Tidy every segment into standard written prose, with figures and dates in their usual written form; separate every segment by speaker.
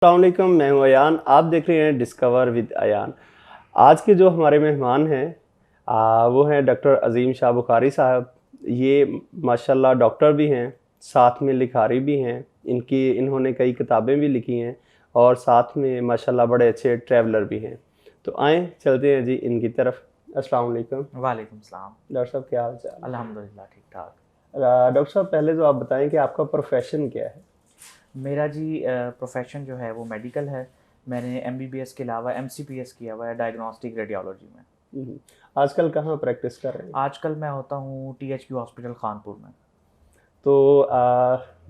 Speaker 1: अस्सलामुअलैकुम, मैं हूँ अयान। आप देख रहे हैं डिस्कवर विद अयान। आज के जो हमारे मेहमान हैं वो हैं डॉक्टर अज़ीम शाह बुखारी साहब। ये माशाल्लाह डॉक्टर भी हैं, साथ में लिखारी भी हैं। इन्होंने कई किताबें भी लिखी हैं और साथ में माशाल्लाह बड़े अच्छे ट्रैवलर भी हैं। तो आएँ चलते हैं जी इनकी तरफ। अस्सलामुअलैकुम।
Speaker 2: वालेकुम सलाम।
Speaker 1: डॉक्टर साहब क्या हाल चाल है?
Speaker 2: अल्हम्दुलिल्लाह ठीक-ठाक।
Speaker 1: डॉक्टर साहब पहले तो आप बताएँ कि आपका प्रोफ़ेशन क्या है?
Speaker 2: मेरा जी प्रोफ़ेशन जो है वो मेडिकल है। मैंने एमबीबीएस के अलावा एमसीपीएस किया हुआ है डायग्नोस्टिक रेडियोलॉजी में।
Speaker 1: हुँ, हुँ। आजकल कहाँ प्रैक्टिस कर रहे हैं?
Speaker 2: आजकल मैं होता हूँ टीएचक्यू हॉस्पिटल कानपुर में।
Speaker 1: तो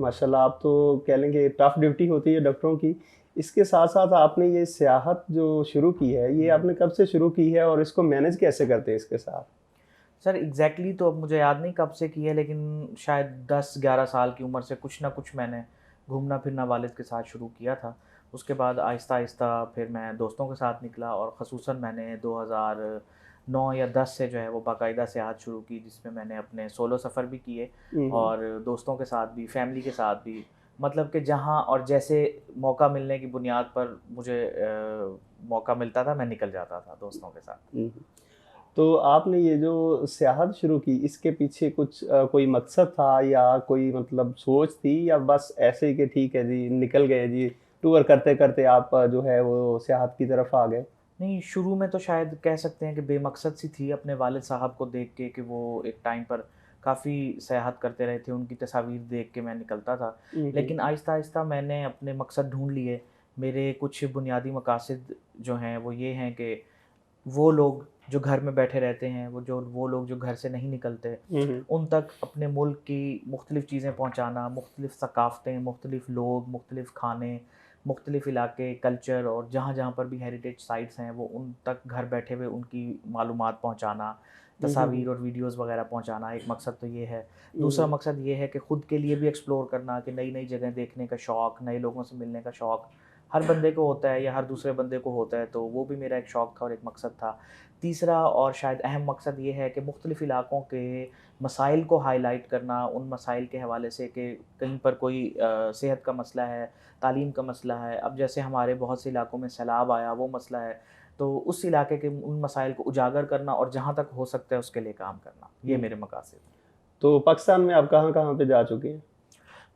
Speaker 1: माशाल्लाह आप तो कह लें कि टफ़ ड्यूटी होती है डॉक्टरों की। इसके साथ-साथ आपने ये सियाहत जो शुरू की है, ये
Speaker 2: हुँ।
Speaker 1: आपने कब से शुरू की है और इसको मैनेज कैसे करते हैं इसके साथ?
Speaker 2: सर एग्ज़ैक्टली तो अब मुझे याद नहीं कब से की है, लेकिन शायद 10-11 साल की उम्र से कुछ ना कुछ मैंने घूमना-फिरना वालिद के साथ शुरू किया था। उसके बाद आहिस्ता-आहिस्ता फिर मैं दोस्तों के साथ निकला और ख़ुसूसन मैंने 2009 या 10 से जो है वो बाकायदा सियाहत शुरू की, जिसमें मैंने अपने सोलो सफ़र भी किए
Speaker 1: हुँ, हुँ।
Speaker 2: और दोस्तों के साथ भी, फ़ैमिली के साथ भी। मतलब कि जहाँ और जैसे मौका मिलने की बुनियाद पर मुझे मौका मिलता था, मैं निकल जाता था दोस्तों के साथ।
Speaker 1: हुँ, हुँ। तो आपने ये जो सियाहत शुरू की, इसके पीछे कुछ कोई मकसद था या कोई मतलब सोच थी या बस ऐसे ही कि ठीक है जी, निकल गए जी, टूर करते-करते आप जो है वो सियाहत की तरफ आ गए?
Speaker 2: नहीं, शुरू में तो शायद कह सकते हैं कि बेमकसद सी थी अपने वालिद साहब को देख के कि वो एक टाइम पर काफ़ी सयाहत करते रहे थे, उनकी तस्वीर देख के मैं निकलता था।
Speaker 1: हुँ, हुँ।
Speaker 2: लेकिन आहिस्ता-आहिस्ता मैंने अपने मकसद ढूँढ लिए। मेरे कुछ बुनियादी मकासद जो हैं वो ये हैं कि वो लोग जो घर में बैठे रहते हैं, वो लोग जो घर से नहीं निकलते,
Speaker 1: हुँ, हुँ।
Speaker 2: उन तक अपने मुल्क की मुख्तलिफ़ चीज़ें पहुँचाना, मुख्तलिफ़ सकाफ़तें, मुख्तलिफ़ लोग, मुख्तलिफ़ खाने, मुख्तलिफ़ इलाके, कल्चर और जहाँ-जहाँ पर भी हेरिटेज साइट्स हैं, वो उन तक घर बैठे हुए उनकी मालूमात पहुँचाना,
Speaker 1: हुँ, हुँ, हुँ।
Speaker 2: तस्वीर और वीडियोज़ वग़ैरह पहुँचाना, एक मकसद तो ये है।
Speaker 1: हुँ,
Speaker 2: दूसरा
Speaker 1: हुँ।
Speaker 2: मकसद ये है कि खुद के लिए भी एक्सप्लोर करना, कि नई-नई जगह देखने का शौक, नए लोगों से मिलने का शौक, हर बंदे को होता है या हर दूसरे बंदे को होता है, तो वो भी मेरा एक शौक था और एक मकसद था। तीसरा और शायद अहम मकसद ये है कि मुख्तलिफ़ इलाकों के मसाइल को हाइलाइट करना, उन मसाइल के हवाले से कि कहीं पर कोई सेहत का मसला है, तालीम का मसला है। अब जैसे हमारे बहुत से इलाकों में सैलाब आया, वो मसला है, तो उस इलाके के उन मसाइल को उजागर करना और जहाँ तक हो सकता है उसके लिए काम करना। ये
Speaker 1: हुँ।
Speaker 2: मेरे मकासद हैं।
Speaker 1: तो पाकिस्तान में आप कहाँ-कहाँ पे जा चुके हैं?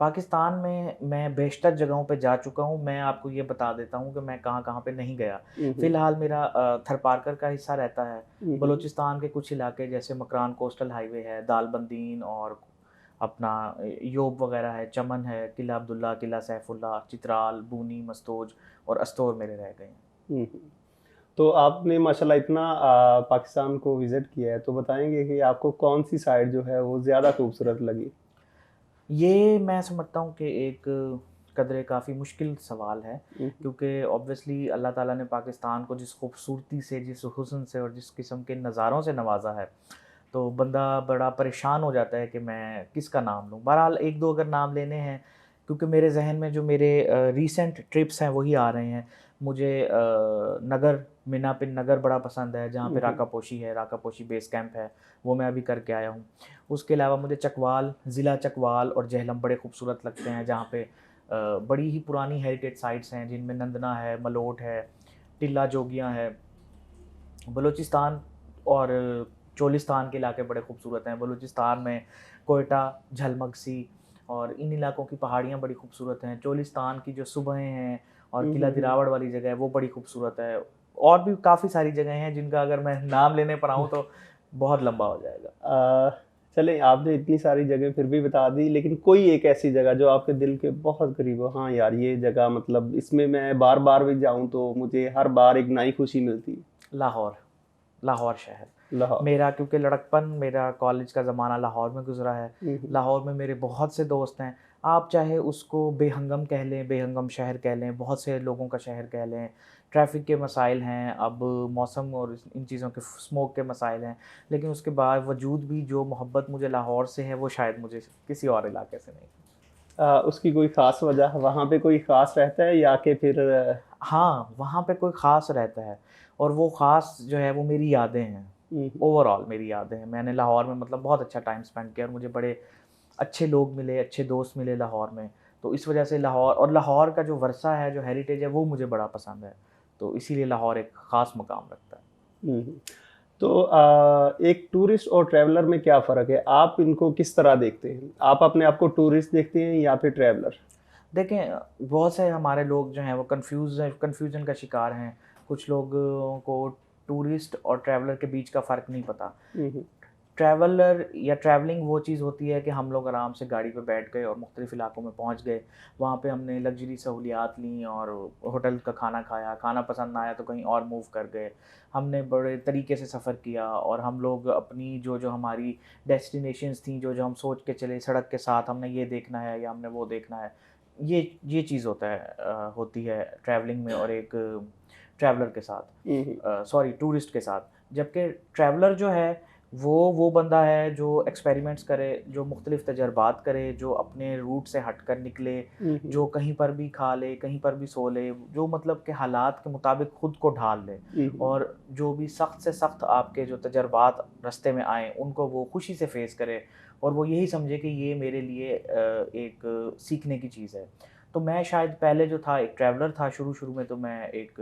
Speaker 2: पाकिस्तान में मैं बेशतर जगहों पे जा चुका हूँ। मैं आपको ये बता देता हूँ कि मैं कहाँ-कहाँ पे नहीं गया।
Speaker 1: हुँ, हुँ।
Speaker 2: फ़िलहाल मेरा थरपारकर का हिस्सा रहता है।
Speaker 1: हुँ, हुँ।
Speaker 2: बलूचिस्तान के कुछ इलाके जैसे मकरान कोस्टल हाईवे है, दालबंदीन और अपना योब वग़ैरह है, चमन है, किला अब्दुल्ला, किला सैफुल्ला, चित्राल, बूनी, मस्तोज और अस्तोर मेरे रह गए हैं।
Speaker 1: हुँ, हुँ। तो आपने माशाल्लाह इतना पाकिस्तान को विज़िट किया है, तो बताएँगे कि आपको कौन-सी साइड जो है वो ज़्यादा खूबसूरत लगी?
Speaker 2: ये मैं समझता हूँ कि एक कदरे काफ़ी मुश्किल सवाल है,
Speaker 1: हुँ, हुँ।
Speaker 2: क्योंकि ऑब्वियसली अल्लाह ताला ने पाकिस्तान को जिस खूबसूरती से, जिस हुस्न से और जिस किस्म के नज़ारों से नवाज़ा है, तो बंदा बड़ा परेशान हो जाता है कि मैं किसका नाम लूँ। बहरहाल 1-2 अगर नाम लेने हैं, क्योंकि मेरे ज़हन में जो मेरे रीसेंट ट्रिप्स हैं वही आ रहे हैं। मुझे नगर मीना पिन नगर बड़ा पसंद है, जहाँ पे
Speaker 1: हुँ, हुँ।
Speaker 2: राकापोशी है, राकापोशी बेस कैंप है, वो मैं अभी करके आया हूँ। उसके अलावा मुझे चकवाल, ज़िला चकवाल और जेहलम बड़े खूबसूरत लगते हैं, जहाँ पे बड़ी ही पुरानी हेरिटेज साइट्स हैं, जिनमें नंदना है, मलोट है, टिल्ला जोगियाँ है। बलूचिस्तान और चोलिस्तान के इलाके बड़े खूबसूरत हैं। बलूचिस्तान में कोयटा, झलमगसी और इन इलाकों की पहाड़ियाँ बड़ी खूबसूरत हैं। चोलिस्तान की जो सुबहें हैं और
Speaker 1: हुँ,
Speaker 2: किला
Speaker 1: हुँ, हुँ।
Speaker 2: दिरावड़ वाली जगह है, वो बड़ी खूबसूरत है। और भी काफ़ी सारी जगह हैं, जिनका अगर मैं नाम लेने पर आऊँ तो बहुत लंबा हो जाएगा।
Speaker 1: अ, चलें आपने इतनी सारी जगह फिर भी बता दी, लेकिन कोई एक ऐसी जगह जो आपके दिल के बहुत करीब हो, हाँ यार ये जगह मतलब इसमें मैं बार-बार भी जाऊँ तो मुझे हर बार एक नई खुशी मिलती है।
Speaker 2: लाहौर, लाहौर शहर।
Speaker 1: लाहौर।
Speaker 2: मेरा क्योंकि लड़कपन मेरा कॉलेज का ज़माना लाहौर में गुज़रा है।
Speaker 1: हुँ, हुँ।
Speaker 2: लाहौर में मेरे बहुत से दोस्त हैं। आप चाहे उसको बेहंगम कह लें, बेहंगम शहर कह लें, बहुत से लोगों का शहर कह लें। ट्रैफ़िक के मसाइल हैं, अब मौसम और इन चीज़ों के स्मोक के मसाइल हैं। लेकिन उसके बावजूद भी जो मोहब्बत मुझे लाहौर से है, वो शायद मुझे किसी और इलाके से नहीं।
Speaker 1: उसकी कोई ख़ास वजह वहाँ पे कोई ख़ास रहता है या कि फिर
Speaker 2: हाँ, वहाँ पे कोई ख़ास रहता है और वो ख़ास जो है वो मेरी यादें हैं।
Speaker 1: हुँ, हुँ।
Speaker 2: ओवरऑल मेरी यादें हैं। मैंने लाहौर में मतलब बहुत अच्छा टाइम स्पेंड किया और मुझे बड़े अच्छे लोग मिले, अच्छे दोस्त मिले लाहौर में। तो इस वजह से लाहौर, और लाहौर का जो वर्सा है, जो हेरिटेज है, वो मुझे बड़ा पसंद है, तो इसीलिए लाहौर एक ख़ास मकाम रखता है।
Speaker 1: हम्म। तो एक टूरिस्ट और ट्रैवलर में क्या फ़र्क है? आप इनको किस तरह देखते हैं? आप अपने आप को टूरिस्ट देखते हैं या फिर ट्रैवलर?
Speaker 2: देखें, बहुत से हमारे लोग जो हैं वो कन्फ्यूज़न का शिकार हैं। कुछ लोगों को टूरिस्ट और ट्रैवलर के बीच का फ़र्क नहीं पता।
Speaker 1: हम्म।
Speaker 2: ट्रैवलर या ट्रैवलिंग वो चीज़ होती है कि हम लोग आराम से गाड़ी पे बैठ गए और मुख्तलिफ़ इलाकों में पहुंच गए। वहाँ पे हमने लग्ज़री सहूलियात लीं और होटल का खाना खाया, खाना पसंद ना आया तो कहीं और मूव कर गए। हमने बड़े तरीके से सफ़र किया और हम लोग अपनी जो हमारी डेस्टिनेशंस थी, जो हम सोच के चले सड़क के साथ, हमने ये देखना है या हमने वो देखना है। ये चीज़ होती है ट्रैवलिंग में और एक ट्रैवलर के साथ,
Speaker 1: हम्म।
Speaker 2: सॉरी, टूरिस्ट के साथ। जबकि ट्रैवलर जो है वो बंदा है जो एक्सपेरिमेंट्स करे, जो मुख्तलिफ़ तजर्बात करे, जो अपने रूट से हटकर निकले,
Speaker 1: हम्म।
Speaker 2: जो कहीं पर भी खा ले, कहीं पर भी सो ले, जो मतलब के हालात के मुताबिक ख़ुद को ढाल ले,
Speaker 1: हम्म।
Speaker 2: और जो भी सख्त से सख्त आपके जो तजर्बात रास्ते में आएँ उनको वो खुशी से फ़ेस करे, और वो यही समझे कि ये मेरे लिए एक सीखने की चीज़ है। तो मैं शायद पहले जो था एक ट्रैवलर था, शुरू में तो मैं एक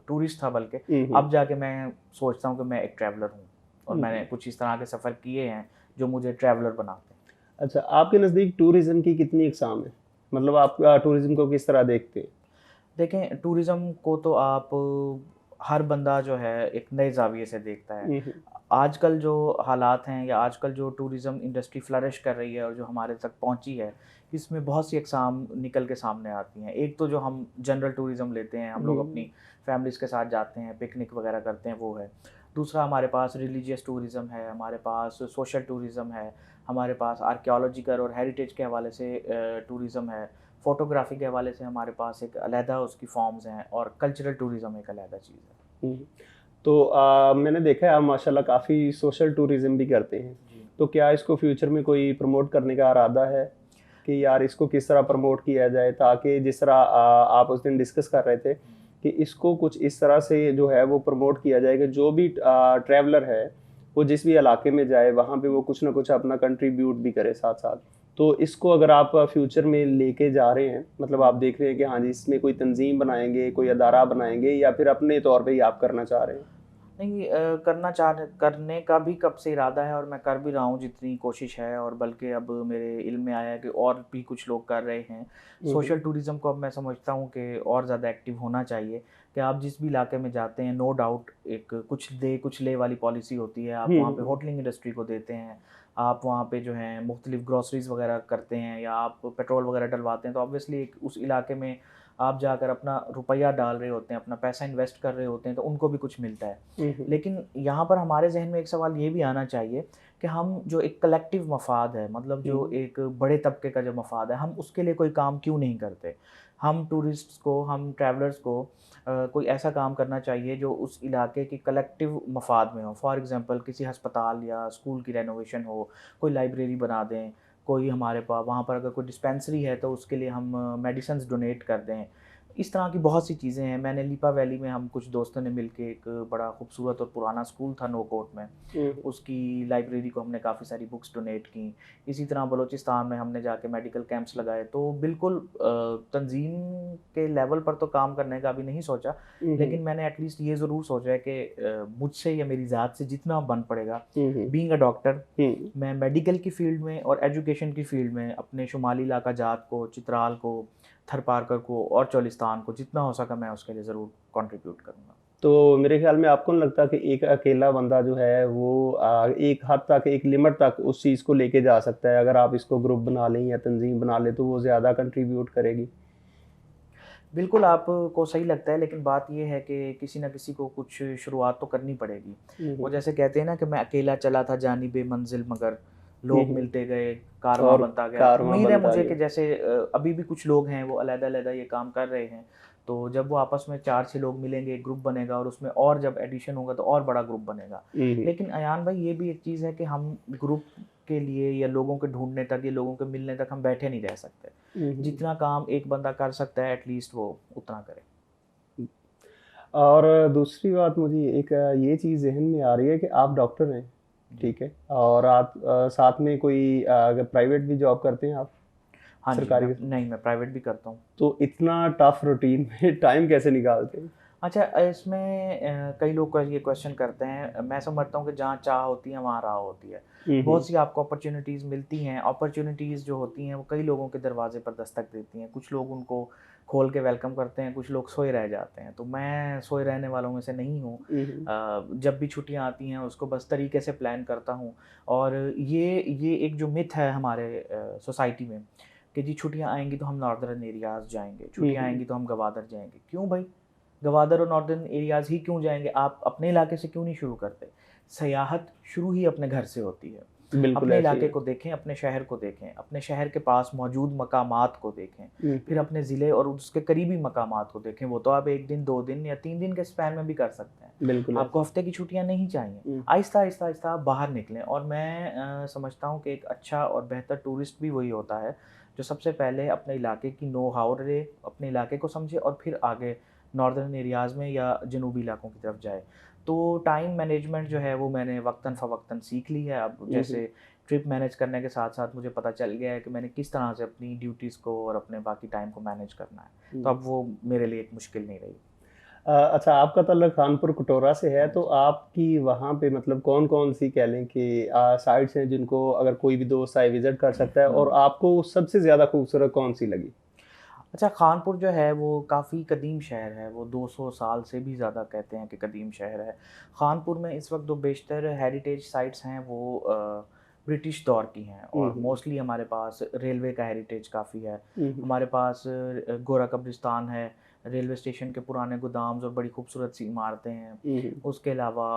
Speaker 2: टूरिस्ट था बल्कि।
Speaker 1: हम्म।
Speaker 2: अब जाके मैं सोचता हूँ कि मैं एक ट्रैवलर हूँ, और मैंने
Speaker 1: हम्म।
Speaker 2: कुछ इस तरह के सफ़र किए हैं जो मुझे ट्रैवलर बनाते हैं।
Speaker 1: अच्छा, आपके नज़दीक टूरिज़्म की कितनी इकसाम है? मतलब आप टूरिज़्म को किस तरह देखते हैं?
Speaker 2: देखें, टूरिज़्म को तो आप, हर बंदा जो है एक नए ज़ाविये से देखता है।
Speaker 1: हम्म।
Speaker 2: आजकल जो हालात हैं या आजकल जो टूरिज़्म इंडस्ट्री फ्लरिश कर रही है और जो हमारे तक पहुंची है, इसमें बहुत सी अक़साम निकल के सामने आती हैं। एक तो जो हम जनरल टूरिज़्म लेते हैं, हम लोग अपनी
Speaker 1: हम्म।
Speaker 2: फैमिलीज़ के साथ जाते हैं, पिकनिक वगैरह करते हैं, वो है। दूसरा हमारे पास रिलीजियस टूरिज़्म है, हमारे पास सोशल टूरिज़्म है, हमारे पास आर्कियोलॉजिकल और हेरिटेज के हवाले से टूरिज़्म है, फ़ोटोग्राफ़ी के हवाले से हमारे पास एक अलहदा उसकी फ़ॉर्म्स हैं, और कल्चरल टूरिज़्म एक अलहदा चीज़ है।
Speaker 1: हम्म। तो मैंने देखा है आप माशाल्लाह काफ़ी सोशल टूरिज़्म भी करते हैं।
Speaker 2: जी।
Speaker 1: तो क्या इसको फ्यूचर में कोई प्रमोट करने का इरादा है कि यार इसको किस तरह प्रमोट किया जाए, ताकि जिस तरह आप उस दिन डिस्कस कर रहे थे कि इसको कुछ इस तरह से जो है वो प्रमोट किया जाए कि जो भी ट्रैवलर है वो जिस भी इलाके में जाए वहाँ पे वो कुछ ना कुछ अपना कंट्रीब्यूट भी करे साथ साथ। तो इसको अगर आप फ्यूचर में लेके जा रहे हैं, मतलब आप देख रहे हैं कि हाँ जी इसमें कोई तंजीम बनाएंगे, कोई अदारा बनाएंगे, या फिर अपने तौर पे ही आप करना चाह रहे हैं?
Speaker 2: नहीं, करने का भी कब से इरादा है, और मैं कर भी रहा हूँ जितनी कोशिश है, और बल्कि अब मेरे इल्म में आया है कि और भी कुछ लोग कर रहे हैं।
Speaker 1: हम्म।
Speaker 2: सोशल टूरिज़्म को अब मैं समझता हूँ कि और ज़्यादा एक्टिव होना चाहिए, कि आप जिस भी इलाके में जाते हैं, नो डाउट एक कुछ दे कुछ ले वाली पॉलिसी होती है। आप वहाँ पे
Speaker 1: हम्म।
Speaker 2: होटलिंग इंडस्ट्री को देते हैं, आप वहाँ पे जो है मुख्तलिफ़ ग्रॉसरीज़ वगैरह करते हैं, या आप पेट्रोल वगैरह डलवाते हैं, तो ऑब्वियसली एक उस इलाके में आप जाकर अपना रुपया डाल रहे होते हैं, अपना पैसा इन्वेस्ट कर रहे होते हैं, तो उनको भी कुछ मिलता है।
Speaker 1: हम्म।
Speaker 2: लेकिन यहाँ पर हमारे ज़हन में एक सवाल ये भी आना चाहिए कि हम जो एक कलेक्टिव मफ़ाद है, मतलब जो
Speaker 1: हम्म।
Speaker 2: एक बड़े तबके का जो मफ़ाद है, हम उसके लिए कोई काम क्यों नहीं करते? हम टूरिस्ट्स को, हम ट्रैवलर्स को कोई ऐसा काम करना चाहिए जो उस इलाके की कलेक्टिव मफ़ाद में हो। फॉर एग्ज़ाम्पल किसी अस्पताल या स्कूल की रेनोवेशन हो, कोई लाइब्रेरी बना दें, कोई हमारे वहाँ पर अगर कोई डिस्पेंसरी है तो उसके लिए हम मेडिसिन्स डोनेट कर दें। इस तरह की बहुत सी चीज़ें हैं। मैंने लिपा वैली में, हम कुछ दोस्तों ने मिलके एक बड़ा खूबसूरत और पुराना स्कूल था नोकोट में,
Speaker 1: हम्म।
Speaker 2: उसकी लाइब्रेरी को हमने काफ़ी सारी बुक्स डोनेट की। इसी तरह बलूचिस्तान में हमने जाके मेडिकल कैंप्स लगाए। तो बिल्कुल तंज़ीम के लेवल पर तो काम करने का अभी नहीं सोचा,
Speaker 1: हम्म।
Speaker 2: लेकिन मैंने एटलीस्ट ये ज़रूर सोचा है कि मुझसे या मेरी ज़ात से जितना बन पड़ेगा,
Speaker 1: हम्म।
Speaker 2: बीइंग अ डॉक्टर,
Speaker 1: हम्म।
Speaker 2: मैं मेडिकल की फ़ील्ड में और एजुकेशन की फ़ील्ड में अपने शुमाली इलाका जात को, चित्राल को, थरपारकर को और चोलिस्तान को जितना हो सका मैं उसके लिए ज़रूर कंट्रीब्यूट करूँगा।
Speaker 1: तो मेरे ख्याल में आपको नहीं लगता कि एक अकेला बंदा जो है वो एक हद तक, एक लिमिट तक उस चीज़ को लेके जा सकता है? अगर आप इसको ग्रुप बना लें या तंजीम बना लें तो वो ज़्यादा कंट्रीब्यूट करेगी?
Speaker 2: बिल्कुल आपको सही लगता है, लेकिन बात ये है कि किसी न किसी को कुछ शुरुआत तो करनी पड़ेगी। वो
Speaker 1: हम्म।
Speaker 2: जैसे कहते हैं ना कि मैं अकेला चला था जानिबे मंज़िल, मगर लोग
Speaker 1: हम्म।
Speaker 2: मिलते गए, कारवां
Speaker 1: और
Speaker 2: बनता गया। तो
Speaker 1: कारवां
Speaker 2: उम्मीद है
Speaker 1: बनता
Speaker 2: मुझे कि
Speaker 1: गया।
Speaker 2: जैसे अभी भी कुछ लोग हैं वो अलग-अलग ये काम कर रहे हैं। तो जब वो आपस में 4-6 लोग मिलेंगे, एक ग्रुप बनेगा, और उसमें और जब एडिशन होगा तो और बड़ा ग्रुप बनेगा।
Speaker 1: हम्म।
Speaker 2: लेकिन अयान भाई, ये भी एक चीज़ है कि हम ग्रुप के लिए या लोगों के ढूँढने तक या लोगों के मिलने तक हम बैठे नहीं रह सकते।
Speaker 1: हम्म।
Speaker 2: जितना काम एक बंदा कर सकता है एटलीस्ट वो उतना करे।
Speaker 1: और दूसरी बात मुझे एक ये चीज़ ज़हन में आ रही है कि आप डॉक्टर हैं,
Speaker 2: जी।
Speaker 1: ठीक है? और आप साथ में कोई अगर प्राइवेट भी जॉब करते हैं आप?
Speaker 2: हाँ जी,
Speaker 1: सरकारी
Speaker 2: नहीं मैं प्राइवेट भी करता हूँ।
Speaker 1: तो इतना टफ रूटीन में टाइम कैसे निकालते हैं?
Speaker 2: अच्छा, इसमें कई लोग का ये क्वेश्चन करते हैं, मैं समझता हूँ कि जहाँ चाह होती है वहाँ राह होती है।
Speaker 1: हम्म।
Speaker 2: बहुत सी आपको अपॉर्च्युनिटीज़ मिलती हैं, अपॉर्च्युनिटीज़ जो होती हैं वो कई लोगों के दरवाजे पर दस्तक देती हैं, कुछ लोग उनको खोल के वेलकम करते हैं, कुछ लोग सोए रह जाते हैं, तो मैं सोए रहने वालों में से नहीं हूँ।
Speaker 1: हम्म।
Speaker 2: जब भी छुट्टियाँ आती हैं उसको बस तरीके से प्लान करता हूँ। और ये एक जो मिथ है हमारे सोसाइटी में कि जी छुट्टियाँ आएँगी तो हम नॉर्दर्न एरियाज़ जाएँगे, छुट्टियाँ
Speaker 1: हम्म।
Speaker 2: आएँगी तो हम गवादर जाएँगे। क्यों भाई? गवादर और नॉर्दर्न एरियाज़ ही क्यों जाएँगे? आप अपने इलाके से क्यों नहीं शुरू करते? सयाहत शुरू ही अपने घर से होती है।
Speaker 1: बिल्कुल
Speaker 2: अपने
Speaker 1: ऐसे ही
Speaker 2: इलाके
Speaker 1: है।
Speaker 2: को देखें, अपने शहर को देखें, अपने शहर के पास मौजूद मकामात को देखें, फिर
Speaker 1: हम्म।
Speaker 2: अपने ज़िले और उसके करीबी मकामात को देखें। वो तो आप 1 दिन, 2 दिन या 3 दिन के स्पैन में भी कर सकते हैं।
Speaker 1: बिल्कुल
Speaker 2: आपको
Speaker 1: ऐसे।
Speaker 2: हफ़्ते की छुट्टियाँ नहीं चाहिए।
Speaker 1: हम्म।
Speaker 2: आहिस्ता, आहिस्ता, आहिस्ता आप बाहर निकलें। और मैं समझता हूँ कि एक अच्छा और बेहतर टूरिस्ट भी वही होता है, जो सबसे पहले अपने इलाके की नो हाउ ले, अपने इलाके को समझे और फिर आगे नॉर्दर्न एरियाज़ में या जनूबी इलाकों की तरफ जाए। तो टाइम मैनेजमेंट जो है वो मैंने वक़्तन-फ़वक़्तन सीख ली है। अब
Speaker 1: हम्म।
Speaker 2: जैसे ट्रिप मैनेज करने के साथ-साथ मुझे पता चल गया है कि मैंने किस तरह से अपनी ड्यूटीज़ को और अपने बाकी टाइम को मैनेज करना है। तो
Speaker 1: हम्म।
Speaker 2: अब वो मेरे लिए एक मुश्किल नहीं रही।
Speaker 1: अच्छा, आपका ताल्लुक कानपुर कटोरा से है,
Speaker 2: हाँ
Speaker 1: तो
Speaker 2: जी।
Speaker 1: आपकी वहाँ पे मतलब कौन-कौन सी कह लें कि साइट्स हैं जिनको अगर कोई भी दोस्त आए विज़िट कर सकता है, और
Speaker 2: हुँ।
Speaker 1: आपको सबसे ज़्यादा खूबसूरत कौन-सी लगी?
Speaker 2: अच्छा, कानपुर जो है वो काफ़ी कदीम शहर है, वो 200 साल से भी ज़्यादा कहते हैं कि कदीम शहर है। कानपुर में इस वक़्त जो बेशतर हेरिटेज साइट्स हैं वो ब्रिटिश दौर की हैं
Speaker 1: हुँ,
Speaker 2: और
Speaker 1: हुँ।
Speaker 2: मोस्टली हमारे पास रेलवे का हेरिटेज काफ़ी है।
Speaker 1: हुँ, हुँ।
Speaker 2: हमारे पास गोरा कब्रिस्तान है, रेलवे स्टेशन के पुराने गोदाम्स और बड़ी खूबसूरत सी इमारतें हैं।
Speaker 1: हुँ, हुँ।
Speaker 2: उसके अलावा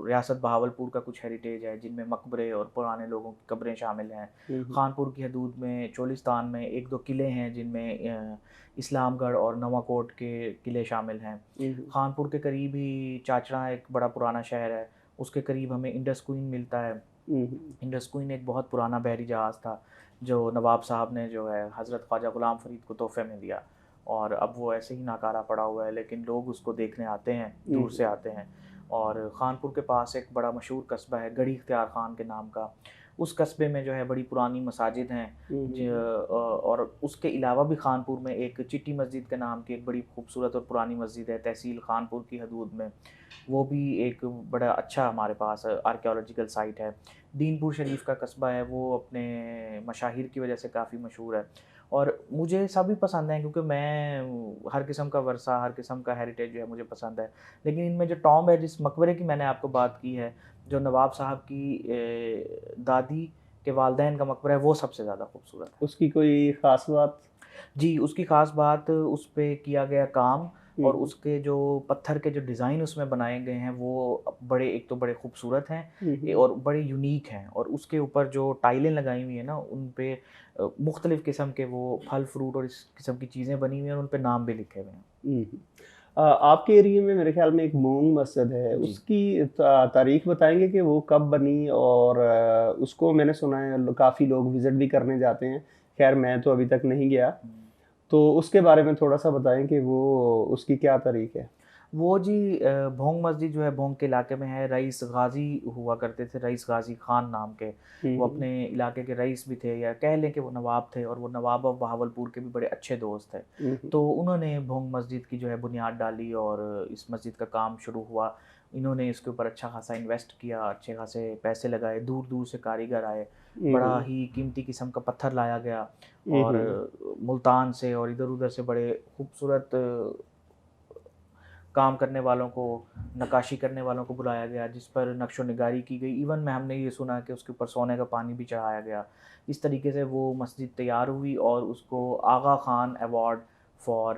Speaker 2: रियासत बहावलपुर का कुछ हेरिटेज है जिनमें मकबरे और पुराने लोगों की कब्रें शामिल हैं।
Speaker 1: हुँ, हुँ।
Speaker 2: कानपुर की हदूद में चोलिस्तान में 1-2 किले हैं जिनमें इस्लामगढ़ और नवाकोट के किले शामिल हैं।
Speaker 1: हुँ, हुँ।
Speaker 2: कानपुर के करीब ही चाचड़ा एक बड़ा पुराना शहर है, उसके करीब हमें इंडस क्वीन मिलता है।
Speaker 1: हुँ, हुँ।
Speaker 2: इंडस क्वीन एक बहुत पुराना बहरी जहाज़ था, जो नवाब साहब ने जो है हज़रत ख्वाजा गुलाम फ़रीद को तोहफ़े में दिया और अब वो ऐसे ही नाकारा पड़ा हुआ है, लेकिन लोग उसको देखने आते हैं,
Speaker 1: हुँ,
Speaker 2: दूर से
Speaker 1: हुँ।
Speaker 2: आते हैं। और कानपुर के पास एक बड़ा मशहूर कस्बा है, गढ़ी इख्तियार खान के नाम का। उस कस्बे में जो है बड़ी पुरानी मसाजिद हैं
Speaker 1: हुँ, हुँ।
Speaker 2: और उसके अलावा भी कानपुर में एक चिट्टी मस्जिद के नाम की एक बड़ी खूबसूरत और पुरानी मस्जिद है, तहसील कानपुर की हदूद में। वो भी एक बड़ा अच्छा हमारे पास आर्कियोलॉजिकल साइट है। दीनपुर शरीफ का कस्बा है, वो अपने मशाहिर की वजह से काफ़ी मशहूर है। और मुझे सभी पसंद हैं क्योंकि मैं हर किस्म का वर्सा, हर किस्म का हेरिटेज जो है मुझे पसंद है। लेकिन इनमें जो टॉम्ब है, जिस मकबरे की मैंने आपको बात की है, जो नवाब साहब की दादी के वालिदैन का मकबरा है, वो सबसे ज़्यादा खूबसूरत है।
Speaker 1: उसकी कोई ख़ास बात?
Speaker 2: जी, उसकी ख़ास बात उस पे किया गया काम
Speaker 1: हुँ,
Speaker 2: और
Speaker 1: हुँ।
Speaker 2: उसके जो पत्थर के जो डिज़ाइन उसमें बनाए गए हैं वो बड़े, एक तो बड़े खूबसूरत हैं
Speaker 1: हुँ, हुँ।
Speaker 2: और बड़े यूनिक हैं। और उसके ऊपर जो टाइलें लगाई हुई हैं ना, उन पे मुख्तलिफ़ किस्म के वो फल फ्रूट और इस किस्म की चीज़ें बनी हुई हैं और उन पे नाम भी लिखे हुए हैं।
Speaker 1: हुँ, हुँ। आपके एरिया में मेरे ख़्याल में एक मूंग मस्जिद है,
Speaker 2: जी।
Speaker 1: उसकी तारीख़ बताएँगे कि वो कब बनी? और उसको मैंने सुना है काफ़ी लोग विज़िट भी करने जाते हैं। ख़ैर मैं तो अभी तक नहीं गया,
Speaker 2: हुँ।
Speaker 1: तो उसके बारे में थोड़ा-सा बताएँ कि वो उसकी क्या तारीख़ है?
Speaker 2: वो जी भोंग मस्जिद जो है भोंग के इलाके में है। रईस गाज़ी हुआ करते थे, रईस गाज़ी खान नाम के।
Speaker 1: हुँ,
Speaker 2: वो
Speaker 1: हुँ।
Speaker 2: अपने इलाके के रईस भी थे या कह लें कि वो नवाब थे और वो नवाब ऑफ बहावलपुर के भी बड़े अच्छे दोस्त थे।
Speaker 1: हुँ, हुँ।
Speaker 2: तो उन्होंने भोंग मस्जिद की जो है बुनियाद डाली और इस मस्जिद का काम शुरू हुआ। इन्होंने इसके ऊपर अच्छा खासा इन्वेस्ट किया, अच्छे खासे पैसे लगाए, दूर-दूर से कारीगर आए,
Speaker 1: हुँ,
Speaker 2: बड़ा
Speaker 1: हुँ।
Speaker 2: ही कीमती किस्म का पत्थर लाया गया
Speaker 1: हुँ,
Speaker 2: और
Speaker 1: हुँ।
Speaker 2: मुल्तान से और इधर-उधर से बड़े खूबसूरत काम करने वालों को, नक्काशी करने वालों को बुलाया गया, जिस पर नक्शो-निगारी की गई। इवन में हमने ये सुना कि उसके ऊपर सोने का पानी भी चढ़ाया गया। इस तरीके से वो मस्जिद तैयार हुई और उसको Aga Khan award for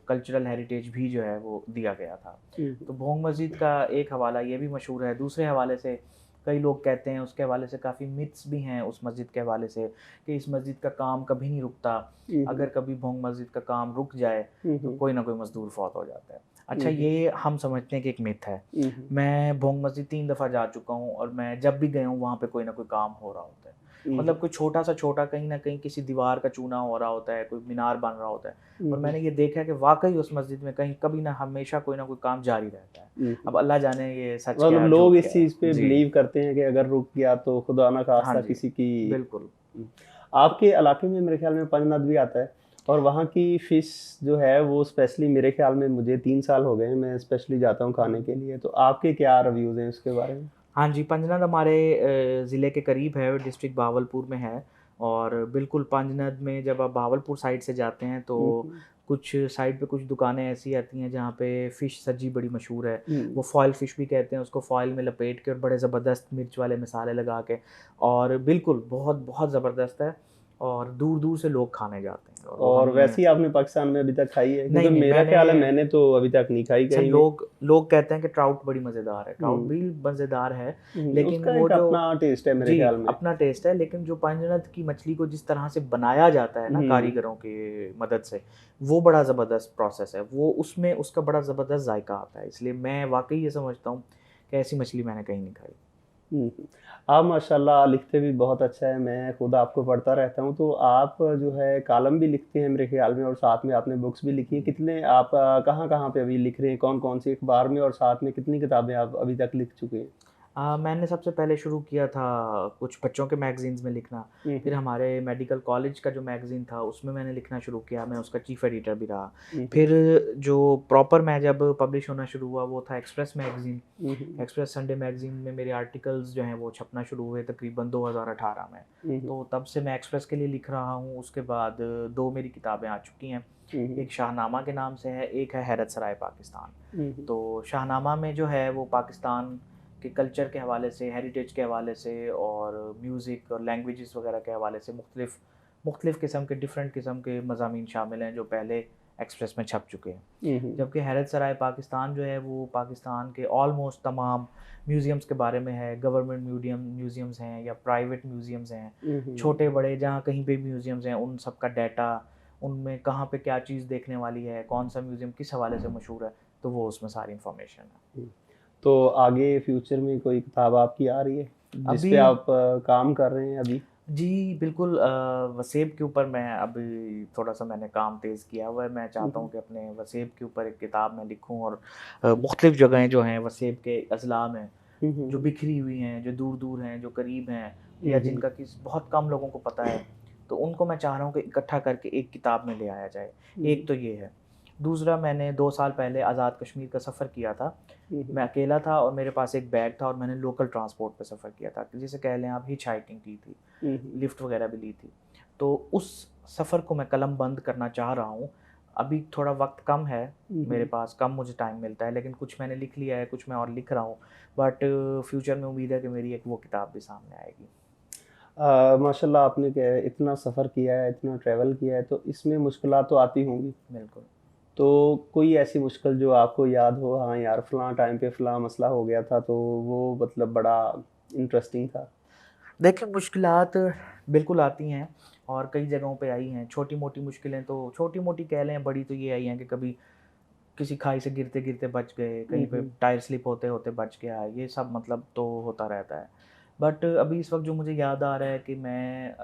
Speaker 2: cultural heritage भी जो है वो दिया गया था।
Speaker 1: हुँ,
Speaker 2: तो
Speaker 1: हुँ।
Speaker 2: भोंग मस्जिद का एक हवाला ये भी मशहूर है। दूसरे हवाले से कई लोग कहते हैं, उसके हवाले से काफ़ी मिथ्स भी हैं उस मस्जिद के हवाले से, कि इस मस्जिद का काम कभी नहीं रुकता।
Speaker 1: हुँ, हुँ।
Speaker 2: अगर कभी भोंग मस्जिद का काम रुक जाए,
Speaker 1: हुँ,
Speaker 2: तो
Speaker 1: हुँ।
Speaker 2: कोई ना कोई मज़दूर फ़ौत हो जाता है। अच्छा,
Speaker 1: हुँ, हुँ।
Speaker 2: ये हम समझते हैं कि एक मिथ है।
Speaker 1: हुँ, हुँ।
Speaker 2: मैं भोंग मस्जिद 3 दफ़ा जा चुका हूँ और मैं जब भी गया हूँ वहाँ पे कोई ना कोई काम हो रहा होता है।
Speaker 1: हुँ,
Speaker 2: मतलब
Speaker 1: हुँ।
Speaker 2: कोई छोटा सा छोटा कहीं न कहीं किसी दीवार का चूना हो रहा होता है, कोई मीनार बन रहा होता है।
Speaker 1: हुँ,
Speaker 2: और
Speaker 1: हुँ।
Speaker 2: मैंने ये देखा है कि वाक़ई उस मस्जिद में कहीं कभी ना हमेशा कोई ना कोई काम जारी रहता है।
Speaker 1: हुँ,
Speaker 2: अब
Speaker 1: हुँ।
Speaker 2: अल्लाह जाने ये सच क्या
Speaker 1: मतलब
Speaker 2: है और
Speaker 1: लोग
Speaker 2: झूठ
Speaker 1: इस
Speaker 2: क्या है।
Speaker 1: चीज़ पे
Speaker 2: जी।
Speaker 1: बिलीव करते हैं कि अगर रुक गया तो खुदा ना
Speaker 2: हाँ
Speaker 1: ख़ास्ता
Speaker 2: जी,
Speaker 1: किसी की।
Speaker 2: बिल्कुल।
Speaker 1: हुँ। आपके इलाके में मेरे ख्याल में पंजनद भी आता है, और वहाँ की फ़िश जो है वो स्पेशली मेरे ख्याल में, मुझे 3 साल हो गए हैं, मैं स्पेशली जाता हूँ खाने के लिए, तो आपके क्या रिव्यूज़ हैं उसके बारे में?
Speaker 2: हाँ जी, पंजनद हमारे ज़िले के करीब है, डिस्ट्रिक्ट भावलपुर में है। और बिल्कुल पंजनद में जब आप भावलपुर साइड से जाते हैं तो
Speaker 1: हुँ, हुँ।
Speaker 2: कुछ साइड पे कुछ दुकानें ऐसी आती हैं जहाँ पे फ़िश सब्ज़ी बड़ी मशहूर है।
Speaker 1: हुँ,
Speaker 2: वो फॉइल फ़िश भी कहते हैं उसको, फॉइल में लपेट के और बड़े ज़बरदस्त मिर्च वाले मसाले लगा के, और बिल्कुल बहुत बहुत ज़बरदस्त है। और दूर-दूर से लोग खाने जाते हैं और वो
Speaker 1: और
Speaker 2: हमें।
Speaker 1: वैसी आपने पाकिस्तान में अभी तक खाई है? क्योंकि
Speaker 2: नहीं, नहीं,
Speaker 1: मेरा
Speaker 2: मैंने।
Speaker 1: ख्याल है मैंने तो अभी तक नहीं खाई
Speaker 2: अच्छा,
Speaker 1: कहीं भी।
Speaker 2: लोग लोग कहते हैं कि ट्राउट बड़ी मज़ेदार है, ट्राउट
Speaker 1: हुँ,
Speaker 2: भी मज़ेदार है, लेकिन
Speaker 1: उसका
Speaker 2: वो
Speaker 1: एक
Speaker 2: जो।
Speaker 1: अपना टेस्ट है मेरे
Speaker 2: जी,
Speaker 1: ख्याल में।
Speaker 2: अपना टेस्ट है, लेकिन जो पंजनद की मछली को जिस तरह से बनाया जाता है ना
Speaker 1: हुँ,
Speaker 2: कारीगरों की मदद से, वो बड़ा ज़बरदस्त प्रोसेस है। वो उसमें उसका बड़ा ज़बरदस्त जायका आता है, इसलिए मैं वाक़ई ये समझता हूँ कि ऐसी मछली मैंने कहीं नहीं खाई।
Speaker 1: हुँ, हुँ। आप माशाल्लाह लिखते भी बहुत अच्छा है, मैं खुद आपको पढ़ता रहता हूँ, तो आप जो है कॉलम भी लिखते हैं मेरे ख्याल में, और साथ में आपने बुक्स भी लिखी हैं।
Speaker 2: हुँ।
Speaker 1: कितने आप कहाँ-कहाँ पे अभी लिख रहे हैं? कौन-कौन सी अखबार में, और साथ में कितनी किताबें आप अभी तक लिख चुके हैं?
Speaker 2: मैंने सबसे पहले शुरू किया था कुछ बच्चों के मैगज़ीन्स में लिखना,
Speaker 1: हुँ,
Speaker 2: फिर
Speaker 1: हुँ।
Speaker 2: हमारे मेडिकल कॉलेज का जो मैगज़ीन था उसमें मैंने लिखना शुरू किया, मैं उसका चीफ़ एडिटर भी रहा।
Speaker 1: हुँ, हुँ।
Speaker 2: फिर जो प्रॉपर मैं जब पब्लिश होना शुरू हुआ वो था एक्सप्रेस मैगज़ीन।
Speaker 1: हुँ, हुँ।
Speaker 2: एक्सप्रेस संडे मैगज़ीन में मेरे आर्टिकल्स जो हैं वो छपना शुरू हुए तकरीबन 2018 में।
Speaker 1: हुँ, हुँ।
Speaker 2: तो तब से मैं एक्सप्रेस के लिए लिख रहा हूँ। उसके बाद 2 मेरी किताबें आ चुकी हैं।
Speaker 1: हुँ, हुँ।
Speaker 2: एक शाहनामा के नाम से है, एक है हैरत सराय पाकिस्तान।
Speaker 1: हुँ, हुँ।
Speaker 2: तो शाहनामा में जो है वो पाकिस्तान के कल्चर के हवाले से, हेरिटेज के हवाले से और म्यूज़िक और लैंग्वेजेस वगैरह के हवाले से मुख्तलिफ़ मुख्तलिफ़ किस्म के, डिफरेंट किस्म के मज़ामीन शामिल हैं जो पहले एक्सप्रेस में छप चुके हैं।
Speaker 1: हुँ, हुँ।
Speaker 2: जबकि हैरत सराय पाकिस्तान जो है वो पाकिस्तान के ऑलमोस्ट तमाम म्यूज़ियम्स के बारे में है। गवर्नमेंट म्यूज़ियम्स हैं या प्राइवेट म्यूज़ियम्स हैं,
Speaker 1: हुँ, हुँ।
Speaker 2: छोटे-बड़े जहाँ कहीं पे म्यूज़ियम्स हैं उन सब का डाटा, उनमें कहाँ पे क्या चीज़ देखने वाली है, कौन-सा म्यूज़ियम किस हवाले से मशहूर है, तो वो उसमें सारी इन्फॉर्मेशन है।
Speaker 1: हुँ। तो आगे फ्यूचर में कोई किताब आपकी आ रही है, जिस
Speaker 2: अभी
Speaker 1: पे आप काम कर रहे हैं अभी?
Speaker 2: जी, बिल्कुल वसेब के ऊपर मैं अभी थोड़ा-सा मैंने काम तेज़ किया हुआ है। मैं
Speaker 1: हुँ,
Speaker 2: चाहता हूँ
Speaker 1: हुँ।
Speaker 2: कि अपने वसेब के ऊपर एक किताब मैं लिखूँ और मुख्तलिफ़ जगहें जो हैं वसेब के अज़लाँ में,
Speaker 1: हुँ, हुँ,
Speaker 2: जो
Speaker 1: हुँ।
Speaker 2: बिखरी हुई हैं, जो दूर-दूर हैं, जो करीब हैं
Speaker 1: हुँ,
Speaker 2: या
Speaker 1: हुँ।
Speaker 2: जिनका बहुत कम लोगों को पता है, तो उनको मैं चाह रहा हूँ कि इकट्ठा करके एक किताब में ले आया जाए।
Speaker 1: हुँ,
Speaker 2: एक
Speaker 1: हुँ।
Speaker 2: तो ये है। दूसरा, मैंने 2 साल पहले आज़ाद कश्मीर का सफ़र किया था।
Speaker 1: हुँ,
Speaker 2: मैं
Speaker 1: हुँ।
Speaker 2: अकेला था और मेरे पास एक बैग था और मैंने लोकल ट्रांसपोर्ट पे सफ़र किया था। जिसे कह लें आप हिच हाइकिंग की थी,
Speaker 1: हुँ, हुँ।
Speaker 2: लिफ्ट वगैरह भी ली थी। तो उस सफ़र को मैं कलमबंद करना चाह रहा हूँ। अभी थोड़ा वक़्त कम है,
Speaker 1: हुँ,
Speaker 2: मेरे
Speaker 1: हुँ।
Speaker 2: पास कम मुझे टाइम मिलता है, लेकिन कुछ मैंने लिख लिया है, कुछ मैं और लिख रहा हूँ। बट फ्यूचर में उम्मीद है कि मेरी एक वो किताब भी सामने आएगी।
Speaker 1: माशाल्लाह आपने क्या है इतना सफ़र किया है, इतना ट्रैवल किया है, तो इसमें मुश्किलात तो आती होंगी।
Speaker 2: बिल्कुल।
Speaker 1: तो कोई ऐसी मुश्किल जो आपको याद हो, हाँ यार फलाँ टाइम पे फलाँ मसला हो गया था, तो वो मतलब बड़ा इंटरेस्टिंग था?
Speaker 2: देखिए, मुश्किलात बिल्कुल आती हैं और कई जगहों पे आई हैं। छोटी-मोटी मुश्किलें तो छोटी-मोटी कह लें, बड़ी तो ये आई हैं कि कभी किसी खाई से गिरते-गिरते बच गए,
Speaker 1: हुँ,
Speaker 2: कहीं पे
Speaker 1: हुँ।
Speaker 2: टायर स्लिप होते-होते बच गया, ये सब मतलब तो होता रहता है। बट अभी इस वक़्त जो मुझे याद आ रहा है कि मैं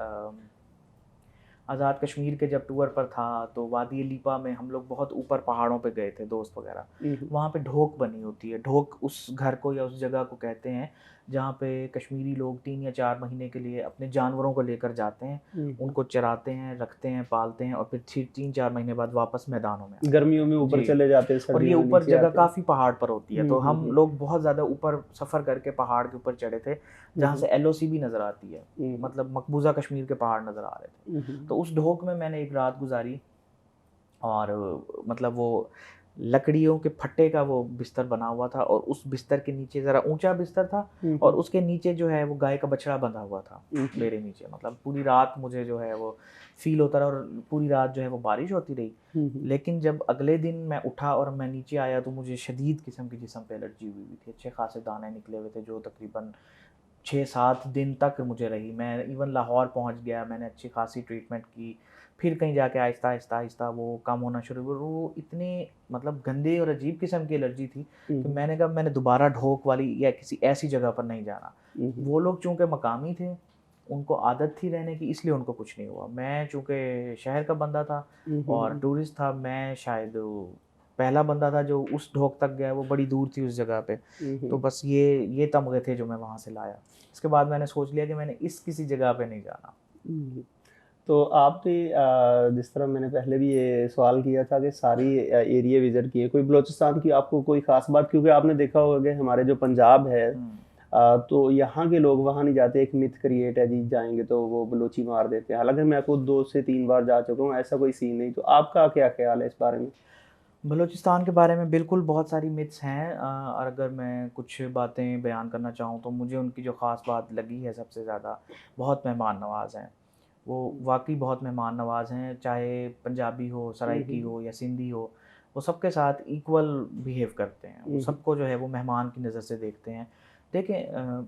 Speaker 2: आज़ाद कश्मीर के जब टूर पर था, तो वादी लिपा में हम लोग बहुत ऊपर पहाड़ों पे गए थे दोस्त वगैरह।
Speaker 1: हुँ, हुँ।
Speaker 2: वहाँ पे ढोक बनी होती है। ढोक उस घर को या उस जगह को कहते हैं, जहाँ पे कश्मीरी लोग 3 या 4 महीने के लिए अपने जानवरों को लेकर जाते हैं,
Speaker 1: हुँ, हुँ।
Speaker 2: उनको चराते हैं, रखते हैं, पालते हैं और फिर 3-4 महीने बाद वापस मैदानों में आते हैं।
Speaker 1: गर्मियों में ऊपर
Speaker 2: जी।
Speaker 1: चले जाते हैं,
Speaker 2: और ये
Speaker 1: सर्दियों में
Speaker 2: ऊपर
Speaker 1: नीचे
Speaker 2: जगह
Speaker 1: आते हैं।
Speaker 2: काफ़ी पहाड़ पर होती है,
Speaker 1: हुँ,
Speaker 2: तो
Speaker 1: हुँ,
Speaker 2: हम
Speaker 1: हुँ।
Speaker 2: लोग बहुत ज़्यादा ऊपर सफ़र करके पहाड़ के ऊपर चढ़े थे,
Speaker 1: हुँ,
Speaker 2: जहाँ
Speaker 1: हुँ।
Speaker 2: से एलओसी भी नज़र आती है।
Speaker 1: हुँ, हुँ।
Speaker 2: मतलब मकबूज़ा कश्मीर के पहाड़ नज़र आ रहे थे।
Speaker 1: हुँ, हुँ।
Speaker 2: तो उस ढोक में मैंने एक रात गुज़ारी और मतलब वो लकड़ियों के फट्टे का वो बिस्तर बना हुआ था और उस बिस्तर के नीचे ज़रा ऊँचा बिस्तर था
Speaker 1: हुँ,
Speaker 2: और
Speaker 1: हुँ।
Speaker 2: उसके नीचे जो है वो गाय का बछड़ा बंधा हुआ था,
Speaker 1: हुँ, हुँ।
Speaker 2: मेरे नीचे। मतलब पूरी रात मुझे जो है वो फ़ील होता रहा और पूरी रात जो है वो बारिश होती रही।
Speaker 1: हुँ, हुँ।
Speaker 2: लेकिन जब अगले दिन मैं उठा और मैं नीचे आया तो मुझे शदीद किस्म की जिस्म पे एलर्जी हुई हुई थी। अच्छे खासे दाने निकले हुए थे जो तकरीबन 6-7 दिन तक मुझे रही। मैं इवन लाहौर पहुँच गया, मैंने अच्छी खासी ट्रीटमेंट की। फिर कहीं जाके आहिस्ता-आहिस्ता वो कम होना शुरू हुआ। वो इतनी मतलब गंदे और अजीब किस्म की एलर्जी थी
Speaker 1: हुँ,
Speaker 2: कि
Speaker 1: हुँ।
Speaker 2: मैंने कहा मैंने दोबारा ढोक वाली या किसी ऐसी जगह पर नहीं जाना।
Speaker 1: हुँ, हुँ।
Speaker 2: वो लोग चूँकि मकामी थे, उनको आदत थी रहने की, इसलिए उनको कुछ नहीं हुआ। मैं चूँकि शहर का बंदा था
Speaker 1: हुँ, हुँ,
Speaker 2: और
Speaker 1: हुँ।
Speaker 2: टूरिस्ट था, मैं शायद पहला बंदा था जो उस ढोक तक गया, वो बड़ी दूर थी उस जगह पे।
Speaker 1: हुँ,
Speaker 2: तो
Speaker 1: हुँ।
Speaker 2: बस ये तमगे थे जो मैं वहाँ से लाया। इसके बाद मैंने सोच लिया कि मैंने इस किसी जगह पे नहीं जाना।
Speaker 1: हुँ। तो आपने जिस तरह मैंने पहले भी ये सवाल किया था कि सारी एरिया विज़िट किए, कोई बलूचिस्तान की आपको कोई ख़ास बात, क्योंकि आपने देखा होगा कि हमारे जो पंजाब है
Speaker 2: हुँ।
Speaker 1: तो यहाँ के लोग वहाँ नहीं जाते, एक मिथ क्रिएट है जी, जाएँगे तो वो बलूची मार देते हैं। हालाँकि मैं खुद 2 से 3 बार जा चुका हूँ, ऐसा कोई सीन नहीं। तो आपका क्या ख़्याल है इस बारे में?
Speaker 2: बलूचिस्तान के बारे में बिल्कुल बहुत सारी मिथ्स हैं, और अगर मैं कुछ बातें बयान करना चाहूँ तो मुझे उनकी जो ख़ास बात लगी है सबसे ज़्यादा, बहुत मेहमान नवाज़ हैं। वो वाक़ई बहुत मेहमान नवाज़ हैं, चाहे पंजाबी हो,
Speaker 1: हुँ,
Speaker 2: सराइकी
Speaker 1: हुँ।
Speaker 2: हो या सिंधी हो, वो सबके साथ इक्वल बिहेव करते हैं। वो
Speaker 1: हुँ, हुँ।
Speaker 2: सबको जो है वो मेहमान की नज़र से देखते हैं। देखें,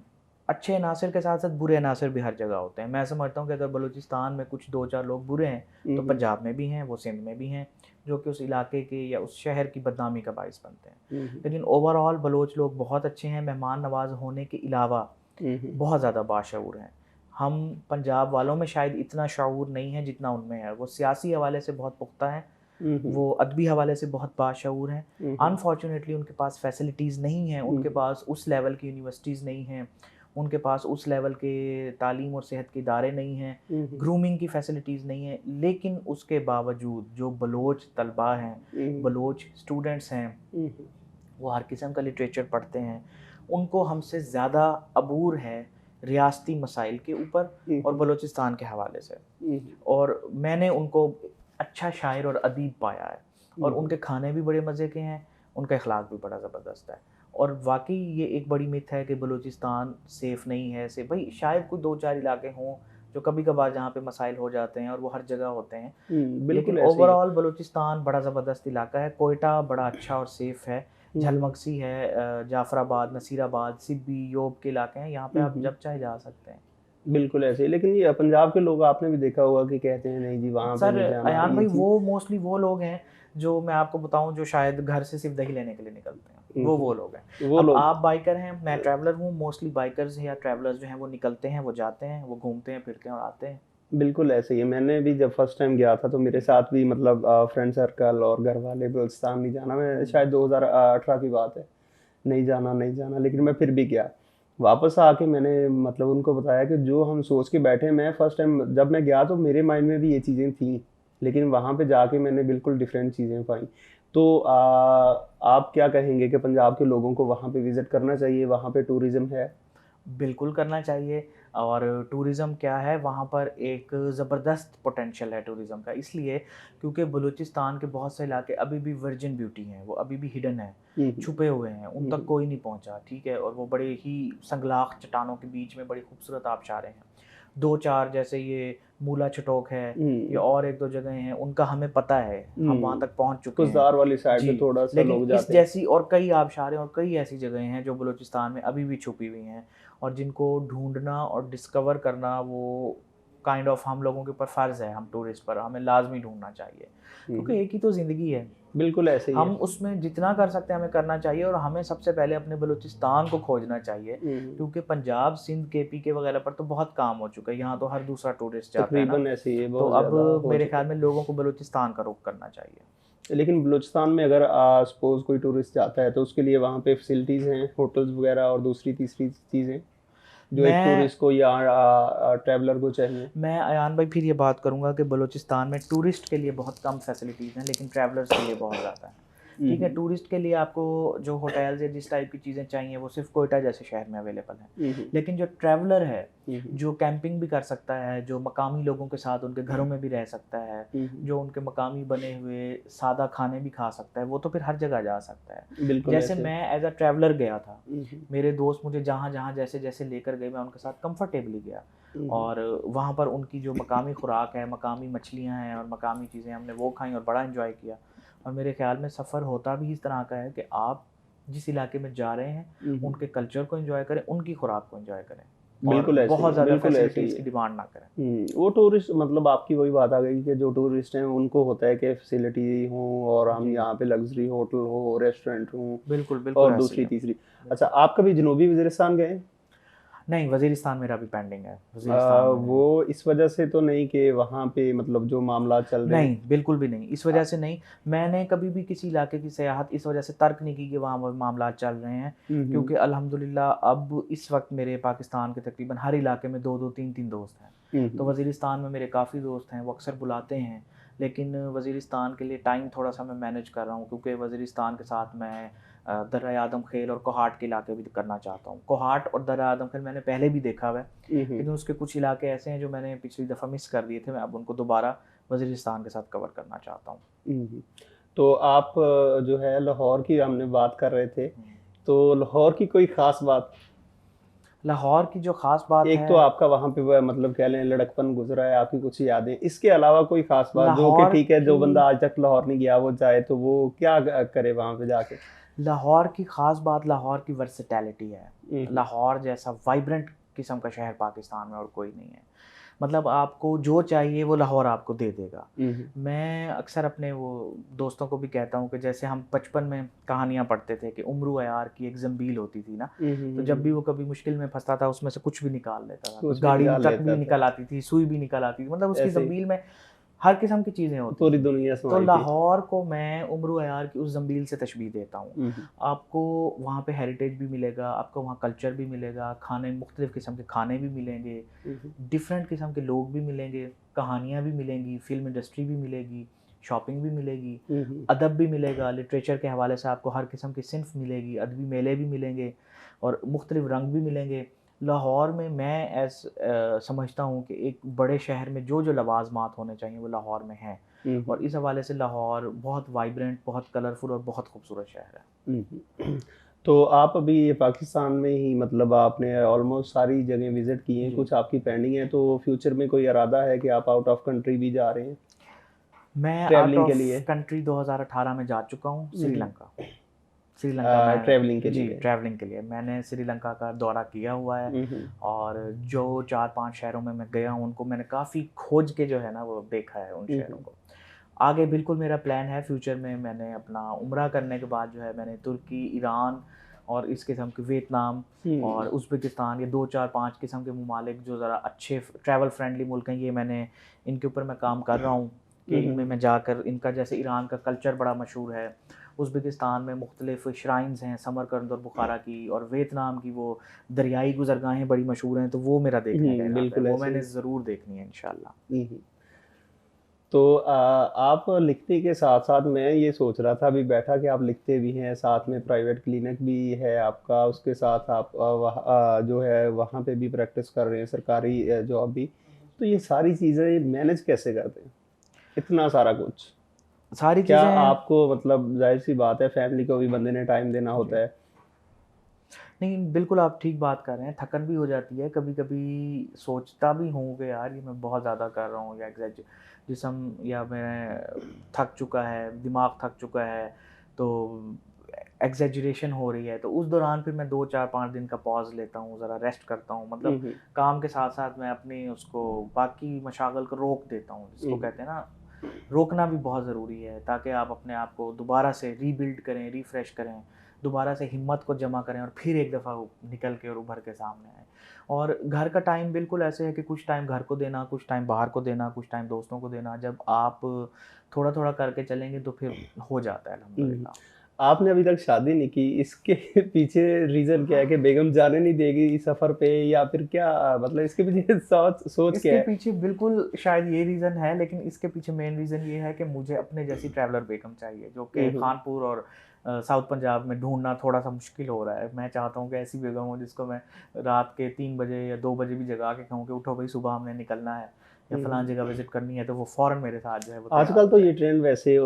Speaker 2: अच्छे अनासर के साथ-साथ बुरे अनासर भी हर जगह होते हैं। मैं समझता हूँ कि अगर बलूचिस्तान में कुछ 2-4 लोग बुरे हैं,
Speaker 1: हुँ,
Speaker 2: तो
Speaker 1: हुँ।
Speaker 2: पंजाब में भी हैं, वो सिंध में भी हैं, जो कि उस इलाके के या उस शहर की बदनामी का बाइस बनते हैं।
Speaker 1: हुँ, हुँ।
Speaker 2: लेकिन ओवरऑल बलोच लोग बहुत अच्छे हैं, मेहमान नवाज़ होने के अलावा
Speaker 1: हुँ, हुँ।
Speaker 2: बहुत ज़्यादा बाशऊर हैं। हम पंजाब वालों में शायद इतना शऊर नहीं है जितना उनमें है। वो सियासी हवाले से बहुत पुख्ता हैं,
Speaker 1: हुँ, हुँ।
Speaker 2: वो अदबी हवाले से बहुत बाशऊर हैं।
Speaker 1: हुँ, हुँ।
Speaker 2: अनफॉर्च्यूनेटली उनके पास फैसिलिटीज़ नहीं हैं,
Speaker 1: हुँ,
Speaker 2: उनके
Speaker 1: हुँ।
Speaker 2: पास उस लेवल की यूनिवर्सिटीज़ नहीं हैं, उनके पास उस लेवल के तालीम और सेहत के इदारे नहीं हैं,
Speaker 1: हुँ, हुँ।
Speaker 2: ग्रूमिंग की फैसिलिटीज़ नहीं है। लेकिन उसके बावजूद जो बलोच तलबा हैं,
Speaker 1: हुँ, हुँ।
Speaker 2: बलोच स्टूडेंट्स हैं,
Speaker 1: हुँ, हुँ।
Speaker 2: वो हर किस्म का लिटरेचर पढ़ते हैं। उनको हमसे ज़्यादा अबूर है रियासती मसाइल के ऊपर
Speaker 1: हुँ,
Speaker 2: और
Speaker 1: हुँ।
Speaker 2: बलूचिस्तान के हवाले से।
Speaker 1: हुँ, हुँ।
Speaker 2: और मैंने उनको अच्छा शायर और अदीब पाया है, और
Speaker 1: हुँ, हुँ।
Speaker 2: उनके खाने भी बड़े मज़े के हैं, उनका अखलाक भी बड़ा ज़बरदस्त है। और वाक़ई ये एक बड़ी मिथ है कि बलूचिस्तान सेफ़ नहीं है, से भई शायद कोई 2-4 इलाके हों, जो कभी-कभार जहाँ पे मसाइल हो जाते हैं और वो हर जगह होते हैं।
Speaker 1: हुँ,
Speaker 2: लेकिन
Speaker 1: बिल्कुल ऐसे ही है।
Speaker 2: ओवरऑल बलूचिस्तान बड़ा ज़बरदस्त इलाका है। कोयटा बड़ा अच्छा और सेफ़ है।
Speaker 1: हुँ, हुँ।
Speaker 2: झलमक्सी है, जाफ़राबाद, नसीराबाद, सिब्बी, योब के इलाके हैं, यहाँ पे
Speaker 1: हुँ,
Speaker 2: आप
Speaker 1: हुँ।
Speaker 2: जब चाहे जा सकते हैं।
Speaker 1: बिल्कुल ऐसे ही, लेकिन ये पंजाब के लोग आपने भी देखा होगा कि कहते हैं नहीं जी वहाँ पे
Speaker 2: सर
Speaker 1: नहीं जाना,
Speaker 2: अयान
Speaker 1: ये
Speaker 2: भाई,
Speaker 1: चीज़।
Speaker 2: वो मोस्टली वो लोग हैं जो मैं आपको बताऊँ, जो शायद घर से सिर्फ़ दही लेने के लिए निकलते हैं,
Speaker 1: हुँ,
Speaker 2: वो
Speaker 1: हुँ।
Speaker 2: लोग हैं।
Speaker 1: वो
Speaker 2: अब
Speaker 1: लोग
Speaker 2: आप बाइकर हैं, मैं ट्रैवलर हूँ, मोस्टली बाइकर्स या ट्रैवलर्स जो हैं वो निकलते हैं, वो जाते हैं, वो घूमते हैं, फिरते हैं और आते हैं।
Speaker 1: बिल्कुल ऐसे ही है। मैंने भी जब फर्स्ट टाइम गया था तो मेरे साथ भी मतलब फ्रेंड सर्कल और घर वाले बलूचिस्तान नहीं जाना, मैं
Speaker 2: हुँ।
Speaker 1: शायद 2018 की बात है। नहीं जाना, नहीं जाना, लेकिन मैं फिर भी गया। वापस आके मैंने मतलब उनको बताया कि जो हम सोच के बैठे हैं, मैं फर्स्ट टाइम जब मैं गया तो मेरे माइंड में भी ये चीज़ें थी, लेकिन वहाँ पे जाके मैंने बिल्कुल डिफरेंट चीज़ें पाई। तो आप क्या कहेंगे कि पंजाब के लोगों को वहाँ पे विज़िट करना चाहिए, वहाँ पे टूरिज़्म है?
Speaker 2: बिल्कुल करना चाहिए। और टूरिज़्म क्या है, वहाँ पर एक ज़बरदस्त पोटेंशियल है टूरिज़्म का, इसलिए क्योंकि बलूचिस्तान के बहुत से इलाके अभी भी वर्जिन ब्यूटी हैं, वो अभी भी हिडन हैं,
Speaker 1: हुँ, हुँ।
Speaker 2: छुपे हुए हैं, उन
Speaker 1: हुँ,
Speaker 2: तक
Speaker 1: हुँ।
Speaker 2: कोई नहीं पहुँचा, ठीक है? और वो बड़े ही संगलाख चट्टानों के बीच में बड़ी खूबसूरत आबशारें हैं। 2-4 जैसे ये मूला छटोक है या
Speaker 1: हुँ,
Speaker 2: और 1-2 जगह हैं, उनका हमें पता है, हम वहाँ
Speaker 1: हुँ।
Speaker 2: तक पहुँच चुके हैं।
Speaker 1: कुछदार वाली साइड पे
Speaker 2: जी,
Speaker 1: थोड़ा-सा
Speaker 2: लेकिन
Speaker 1: लोग
Speaker 2: इस
Speaker 1: जाते हैं।
Speaker 2: जैसी और कई आबशारें और कई ऐसी जगहें हैं जो बलूचिस्तान में अभी भी छुपी हुई हैं, और जिनको ढूँढना और डिस्कवर करना वो काइंड ऑफ हम लोगों के ऊपर फ़र्ज़ है, हम टूरिस्ट पर, हमें लाज़मी ढूँढना चाहिए।
Speaker 1: हुँ,
Speaker 2: क्योंकि
Speaker 1: हुँ।
Speaker 2: एक ही तो ज़िंदगी है,
Speaker 1: बिल्कुल ऐसे ही
Speaker 2: हम
Speaker 1: है।
Speaker 2: उसमें जितना कर सकते हैं हमें करना चाहिए, और हमें सबसे पहले अपने बलूचिस्तान को खोजना चाहिए,
Speaker 1: हुँ, हुँ।
Speaker 2: क्योंकि पंजाब, सिंध, केपी के वगैरह पर तो बहुत काम हो चुका है, यहाँ तो हर दूसरा टूरिस्ट जाता है ना,
Speaker 1: तकरीबन ऐसे ही है,
Speaker 2: तो
Speaker 1: बहुत
Speaker 2: अब
Speaker 1: ज़्यादा हो
Speaker 2: मेरे
Speaker 1: चुका
Speaker 2: ख़्याल
Speaker 1: है।
Speaker 2: में लोगों को बलूचिस्तान का रुख करना चाहिए।
Speaker 1: लेकिन बलूचिस्तान में अगर सपोज़ कोई टूरिस्ट जाता है तो उसके लिए वहाँ पे फैसिलिटीज़ हैं, होटल्स वगैरह और दूसरी तीसरी चीज़ें, जो एक
Speaker 2: मैं
Speaker 1: टूरिस्ट को या ट्रैवलर को चाहिए?
Speaker 2: मैं अयान भाई फिर ये बात करूँगा कि बलूचिस्तान में टूरिस्ट के लिए बहुत कम फैसिलिटीज़ हैं, लेकिन ट्रैवलर्स के लिए बहुत ज़्यादा हैं।
Speaker 1: हुँ,
Speaker 2: ठीक है,
Speaker 1: हुँ।
Speaker 2: टूरिस्ट के लिए आपको जो होटल्स या जिस टाइप की चीज़ें चाहिए वो सिर्फ़ कोयटा जैसे शहर में अवेलेबल हैं।
Speaker 1: हुँ, हुँ।
Speaker 2: लेकिन जो ट्रैवलर है,
Speaker 1: हुँ, हुँ।
Speaker 2: जो कैंपिंग भी कर सकता है, जो मकामी लोगों के साथ उनके घरों में भी रह सकता है,
Speaker 1: हुँ, हुँ।
Speaker 2: जो उनके मकामी बने हुए सादा खाने भी खा सकता है, वो तो फिर हर जगह जा सकता है।
Speaker 1: बिल्कुल
Speaker 2: जैसे
Speaker 1: ऐसे ही।
Speaker 2: मैं एज़ अ ट्रैवलर गया था,
Speaker 1: हुँ, हुँ।
Speaker 2: मेरे दोस्त मुझे जहाँ-जहाँ, जैसे-जैसे लेकर गए, मैं उनके साथ कंफर्टेबली गया।
Speaker 1: हुँ, हुँ।
Speaker 2: और वहाँ पर उनकी जो मकामी खुराक है, मकामी मछलियाँ हैं और मकामी चीज़ें, हमने वो खाई और बड़ा एन्जॉय किया। और मेरे ख़्याल में सफ़र होता भी इस तरह का है कि आप जिस इलाके में जा रहे हैं,
Speaker 1: हुँ, हुँ।
Speaker 2: उनके कल्चर को एन्जॉय करें, उनकी खुराक को एन्जॉय करें और
Speaker 1: बिल्कुल ऐसे ही
Speaker 2: बहुत
Speaker 1: है,
Speaker 2: ज़्यादा
Speaker 1: बिल्कुल ऐसे ही
Speaker 2: फैसिलिटीज़
Speaker 1: है।
Speaker 2: की डिमांड ना करें।
Speaker 1: वो टूरिस्ट मतलब आपकी वही बात आ गई कि जो टूरिस्ट हैं उनको होता है कि फैसिलिटी हो और हम
Speaker 2: जी,
Speaker 1: यहाँ पे लग्ज़री होटल हो, रेस्टोरेंट हो
Speaker 2: बिल्कुल, बिल्कुल
Speaker 1: और
Speaker 2: ऐसे ही
Speaker 1: दूसरी
Speaker 2: है।
Speaker 1: तीसरी। अच्छा,
Speaker 2: बिल्कुल।
Speaker 1: आप कभी जनूबी वज़ीरिस्तान गए हैं?
Speaker 2: नहीं, वज़ीरिस्तान मेरा अभी पेंडिंग है। वज़ीरिस्तान मैंने
Speaker 1: वो इस वजह से तो नहीं कि वहाँ पे मतलब जो मामला चल रहे हैं?
Speaker 2: नहीं, बिल्कुल भी नहीं, इस
Speaker 1: अ,
Speaker 2: वजह से नहीं। मैंने कभी भी किसी इलाके की सयाहत इस वजह से तर्क नहीं की कि वहाँ वो मामलात चल रहे हैं,
Speaker 1: हुँ, हुँ।
Speaker 2: क्योंकि अल्हम्दुलिल्लाह अब इस वक़्त मेरे पाकिस्तान के तकरीबन हर इलाके में 2-2 3-3 दोस्त हैं।
Speaker 1: हुँ,
Speaker 2: तो
Speaker 1: हुँ।
Speaker 2: वज़ीरिस्तान में मेरे काफ़ी दोस्त हैं, वो अक्सर बुलाते हैं, लेकिन वज़ीरिस्तान के लिए टाइम थोड़ा-सा मैं मैनेज कर रहा हूँ, क्योंकि वज़ीरिस्तान के साथ मैं दर्रा आदम खेल और कोहाट के इलाके भी करना चाहता हूँ। कोहाट और दर्रा आदम खेल मैंने पहले भी देखा हुआ है,
Speaker 1: हुँ, हुँ।
Speaker 2: लेकिन उसके कुछ इलाके ऐसे हैं जो मैंने पिछली दफ़ा मिस कर दिए थे, मैं अब उनको दोबारा वज़ीरिस्तान के साथ कवर करना चाहता हूँ।
Speaker 1: हुँ, हुँ। तो आप जो है लाहौर की हमने बात कर रहे थे,
Speaker 2: हुँ।
Speaker 1: तो लाहौर की कोई ख़ास बात?
Speaker 2: लाहौर की जो ख़ास बात
Speaker 1: एक
Speaker 2: है,
Speaker 1: तो आपका वहाँ पे वो मतलब कह लें लड़कपन गुज़रा है, आपकी कुछ यादें, इसके अलावा कोई ख़ास बात जो कि
Speaker 2: लाहौर
Speaker 1: ठीक है, जो
Speaker 2: की
Speaker 1: बंदा आज तक लाहौर नहीं गया, वो जाए तो वो क्या करे वहाँ पे जाके?
Speaker 2: लाहौर की ख़ास बात लाहौर की वर्सेटैलिटी है।
Speaker 1: हुँ, हुँ।
Speaker 2: लाहौर जैसा वाइब्रेंट किस्म का शहर पाकिस्तान में और कोई नहीं है। मतलब आपको जो चाहिए वो लाहौर आपको दे देगा।
Speaker 1: हुँ, हुँ।
Speaker 2: मैं अक्सर अपने वो दोस्तों को भी कहता हूँ कि जैसे हम बचपन में कहानियाँ पढ़ते थे कि उम्रू अयार की एक ज़ंबील होती थी ना,
Speaker 1: हुँ, हुँ,
Speaker 2: तो
Speaker 1: हुँ,
Speaker 2: जब भी
Speaker 1: हुँ।
Speaker 2: वो कभी मुश्किल में फँसता था उसमें से कुछ भी निकाल लेता था। कोई
Speaker 1: कुछ भी
Speaker 2: गाड़ी
Speaker 1: निकाल
Speaker 2: तक भी
Speaker 1: लेता था।
Speaker 2: निकल आती थी, सुई भी निकल आती थी, मतलब उसकी
Speaker 1: ऐसे ही
Speaker 2: ज़ंबील में हर किस्म की चीज़ें होती
Speaker 1: पूरी
Speaker 2: थी।
Speaker 1: दुनिया
Speaker 2: तो
Speaker 1: समाई थी।
Speaker 2: लाहौर को मैं उम्र अयार की उस ज़ंबील से तशबीह देता हूँ।
Speaker 1: हुँ, हुँ।
Speaker 2: आपको वहाँ पे हेरिटेज भी मिलेगा, आपको वहाँ कल्चर भी मिलेगा, खाने मुख्तलिफ़ किस्म के खाने भी मिलेंगे,
Speaker 1: हुँ, हुँ।
Speaker 2: डिफरेंट किस्म के लोग भी मिलेंगे, कहानियाँ भी मिलेंगी, फ़िल्म इंडस्ट्री भी मिलेगी, शॉपिंग भी मिलेगी,
Speaker 1: हुँ, हुँ।
Speaker 2: अदब भी मिलेगा, लिटरेचर के हवाले से आपको हर किस्म की सिन्फ़ मिलेगी, अदबी मेले भी मिलेंगे और मुख्तलिफ़ रंग भी मिलेंगे। लाहौर में मैं समझता हूँ कि एक बड़े शहर में जो-जो लवाज़मात होने चाहिए वो लाहौर में हैं
Speaker 1: हुँ,
Speaker 2: और
Speaker 1: हुँ।
Speaker 2: इस हवाले से लाहौर बहुत वाइब्रेंट, बहुत कलरफुल और बहुत खूबसूरत शहर है।
Speaker 1: हुँ, हुँ। तो आप अभी ये पाकिस्तान में ही मतलब आपने ऑलमोस्ट सारी जगह विज़िट की हैं,
Speaker 2: जी।
Speaker 1: कुछ आपकी पेंडिंग है, तो फ्यूचर में कोई इरादा है कि आप आउट ऑफ कंट्री भी जा रहे हैं
Speaker 2: मैं आउट
Speaker 1: ट्रैवलिंग के
Speaker 2: ऑफ
Speaker 1: लिए?
Speaker 2: कंट्री 2018 में जा चुका हूँ,
Speaker 1: हुँ, हुँ।
Speaker 2: श्रीलंका। श्रीलंका मैं
Speaker 1: ट्रैवलिंग के
Speaker 2: जी,
Speaker 1: लिए।
Speaker 2: ट्रैवलिंग के लिए। मैंने श्रीलंका का दौरा किया हुआ है
Speaker 1: हुँ, हुँ।
Speaker 2: और जो 4-5 शहरों में मैं गया हूँ, उनको मैंने काफ़ी खोज के जो है ना वो देखा है उन
Speaker 1: हुँ,
Speaker 2: शहरों
Speaker 1: हुँ।
Speaker 2: को। आगे बिल्कुल मेरा प्लान है फ्यूचर में मैंने अपना उम्रा करने के बाद जो है मैंने तुर्की, ईरान और इस किस्म के वियतनाम
Speaker 1: हुँ।
Speaker 2: और उज़्बेकिस्तान ये 2, 4, 5 किस्म के ममालिक जो ज़रा अच्छे ट्रैवल फ्रेंडली मुल्क हैं, ये मैंने इनके ऊपर मैं काम कर रहा हूँ कि
Speaker 1: हुँ,
Speaker 2: इनमें
Speaker 1: हुँ।
Speaker 2: मैं जाकर इनका जैसे ईरान का कल्चर बड़ा मशहूर है, उज़्बेकिस्तान में मुख्तलिफ़ श्राइन्स हैं समरकंद और बुखारा की और वियतनाम की वो दरियाई गुज़रगाहें बड़ी मशहूर हैं, तो वो मेरा देखने का
Speaker 1: हुँ,
Speaker 2: इरादा है,
Speaker 1: बिल्कुल
Speaker 2: वो
Speaker 1: ऐसे
Speaker 2: मैंने
Speaker 1: ही।
Speaker 2: ज़रूर देखनी है इंशाअल्लाह।
Speaker 1: हुँ, हुँ। तो आप लिखने के साथ-साथ मैं ये सोच रहा था अभी बैठा कि आप लिखते भी हैं, साथ में प्राइवेट क्लिनिक भी है आपका, उसके साथ आप जो है वहाँ पे भी प्रैक्टिस कर रहे हैं, सरकारी जॉब भी। तो ये सारी चीज़ें मैनेज कैसे करते हैं? इतना सारा कुछ?
Speaker 2: सारी
Speaker 1: क्या
Speaker 2: चीज़ें
Speaker 1: आपको मतलब ज़ाहिर-सी बात है फैमिली को भी बंदे ने टाइम देना
Speaker 2: जी।
Speaker 1: होता है।
Speaker 2: नहीं, बिल्कुल आप ठीक बात कर रहे हैं, थकन भी हो जाती है, कभी-कभी सोचता भी हूँ कि यार ये मैं बहुत ज़्यादा कर रहा हूँ या जिस्म या मैं थक चुका है, दिमाग थक चुका है, तो एग्ज़ैजरेशन हो रही है, तो उस दौरान फिर मैं 2, 4, 5 दिन का पॉज़ लेता हूँ, ज़रा रेस्ट करता हूँ,
Speaker 1: हुँ,
Speaker 2: मतलब
Speaker 1: हुँ।
Speaker 2: काम के साथ-साथ मैं अपनी उसको बाकी मशागल को रोक देता हूँ,
Speaker 1: हुँ,
Speaker 2: जिसको
Speaker 1: हुँ।
Speaker 2: कहते हैं ना, रोकना भी बहुत ज़रूरी है, ताकि आप अपने आप को दोबारा से रीबिल्ड करें, रिफ्रेश करें, दोबारा से हिम्मत को जमा करें और फिर एक दफ़ा निकल के और उभर के सामने आएँ। और घर का टाइम बिल्कुल ऐसे है कि कुछ टाइम घर को देना, कुछ टाइम बाहर को देना, कुछ टाइम दोस्तों को देना। जब आप थोड़ा-थोड़ा करके चलेंगे तो फिर हो जाता है
Speaker 1: हुँ।
Speaker 2: अल्हम्दुलिल्लाह।
Speaker 1: आपने अभी तक शादी नहीं की, इसके पीछे रीज़न क्या है कि बेगम जाने नहीं देगी सफ़र पे या फिर क्या मतलब इसके पीछे सोच सोच क्या
Speaker 2: इसके
Speaker 1: है?
Speaker 2: पीछे बिल्कुल शायद ये रीज़न है, लेकिन इसके पीछे मेन रीज़न ये है कि मुझे अपने जैसी ट्रैवलर बेगम चाहिए, जो
Speaker 1: हुँ,
Speaker 2: कि
Speaker 1: हुँ।
Speaker 2: कानपुर और साउथ पंजाब में ढूँढना थोड़ा-सा मुश्किल हो रहा है। मैं चाहता हूँ कि ऐसी बेगम हो जिसको मैं रात के 3 बजे या 2 बजे भी जगा के कहूँ कि उठो भई सुबह हमने निकलना है या
Speaker 1: हुँ,
Speaker 2: फलाँ
Speaker 1: हुँ।
Speaker 2: जगह विज़िट करनी है, तो वो फ़ौरन मेरे साथ जो है वो तैयार
Speaker 1: आजकल
Speaker 2: हो
Speaker 1: तो
Speaker 2: जाए।
Speaker 1: ये ट्रेंड वैसे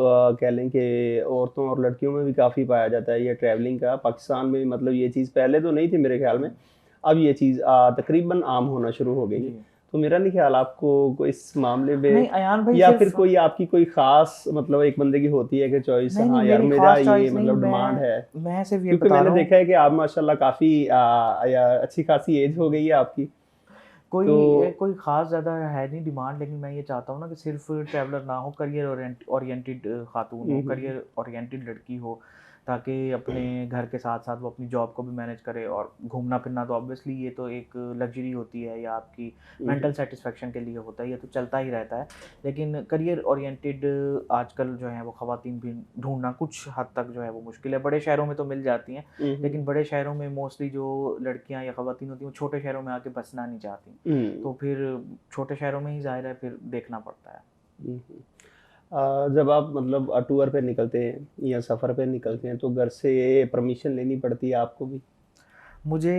Speaker 1: कह लें कि औरतों और लड़कियों में भी काफ़ी पाया जाता है ये ट्रैवलिंग का। पाकिस्तान में मतलब ये चीज़ पहले तो नहीं थी मेरे ख़्याल में,
Speaker 2: हुँ,
Speaker 1: अब ये चीज़ तकरीबन आम होना शुरू हो गई है।
Speaker 2: जी।
Speaker 1: तो मेरा नहीं ख़्याल आपको को इस मामले में
Speaker 2: नहीं, अयान भाई
Speaker 1: या फिर
Speaker 2: सिर्फ़
Speaker 1: कोई आपकी कोई ख़ास मतलब एक बंदे की होती है कि चॉइस
Speaker 2: नहीं, नहीं
Speaker 1: हाँ यार
Speaker 2: मेरी
Speaker 1: मेरा
Speaker 2: ख़ास
Speaker 1: ये
Speaker 2: चॉइस नहीं,
Speaker 1: मतलब डिमांड है।
Speaker 2: मैं सिर्फ़ ये
Speaker 1: क्योंकि
Speaker 2: बता
Speaker 1: मैंने
Speaker 2: रहा हूँ
Speaker 1: देखा है कि आप माशाल्लाह काफ़ी या अच्छी खासी एज हो गई है आपकी। तो
Speaker 2: कोई ख़ास ज़्यादा है नहीं डिमांड, लेकिन मैं ये चाहता हूँ ना कि सिर्फ़ ट्रैवलर ना हो, करियर ओरिएंटेड ख़ातून
Speaker 1: हुँ,
Speaker 2: हो,
Speaker 1: हुँ, हुँ।
Speaker 2: करियर ओरिएंटेड लड़की हो, ताकि अपने घर के साथ साथ वो अपनी जॉब को भी मैनेज करे। और घूमना फिरना तो ऑब्वियसली ये तो एक लग्जरी होती है या आपकी मेंटल सेटिस्फेक्शन के लिए होता है, ये तो चलता ही रहता है। लेकिन करियर ओरिएंटेड आजकल जो है वो ख़वातीन भी ढूँढना कुछ हद तक जो है वो मुश्किल है। बड़े शहरों में तो मिल जाती हैं, लेकिन बड़े शहरों में मोस्टली जो लड़कियाँ या ख़वातीन होती हैं वो छोटे शहरों में आके बसना नहीं चाहती। तो फिर छोटे शहरों में ही ज़ाहिर है फिर देखना पड़ता है।
Speaker 1: जब आप मतलब टूर पे निकलते हैं या सफ़र पे निकलते हैं तो घर से परमिशन लेनी पड़ती है आपको भी?
Speaker 2: मुझे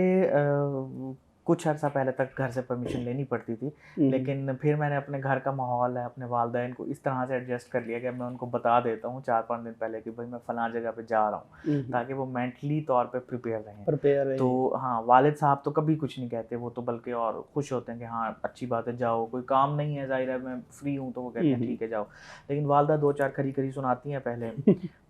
Speaker 2: कुछ अर्सा पहले तक घर से परमिशन लेनी पड़ती थी, लेकिन फिर मैंने अपने घर का माहौल है, अपने वालिदैन को इस तरह से एडजस्ट कर लिया कि मैं उनको बता देता हूँ 4-5 दिन पहले कि भाई मैं फ़लाँ जगह पे जा रहा हूँ, ताकि वो मेंटली तौर पे प्रिपेयर रहें।
Speaker 1: प्रिपेयर रहे।
Speaker 2: तो हाँ, वालिद साहब तो कभी कुछ नहीं कहते, वो तो बल्कि और खुश होते हैं कि हाँ, अच्छी बात है जाओ, कोई काम नहीं है, ज़ाहिर है मैं फ्री हूँ, तो वो कहते हैं ठीक है जाओ। लेकिन वालिदा 2-4 खरी-खरी सुनाती हैं पहले,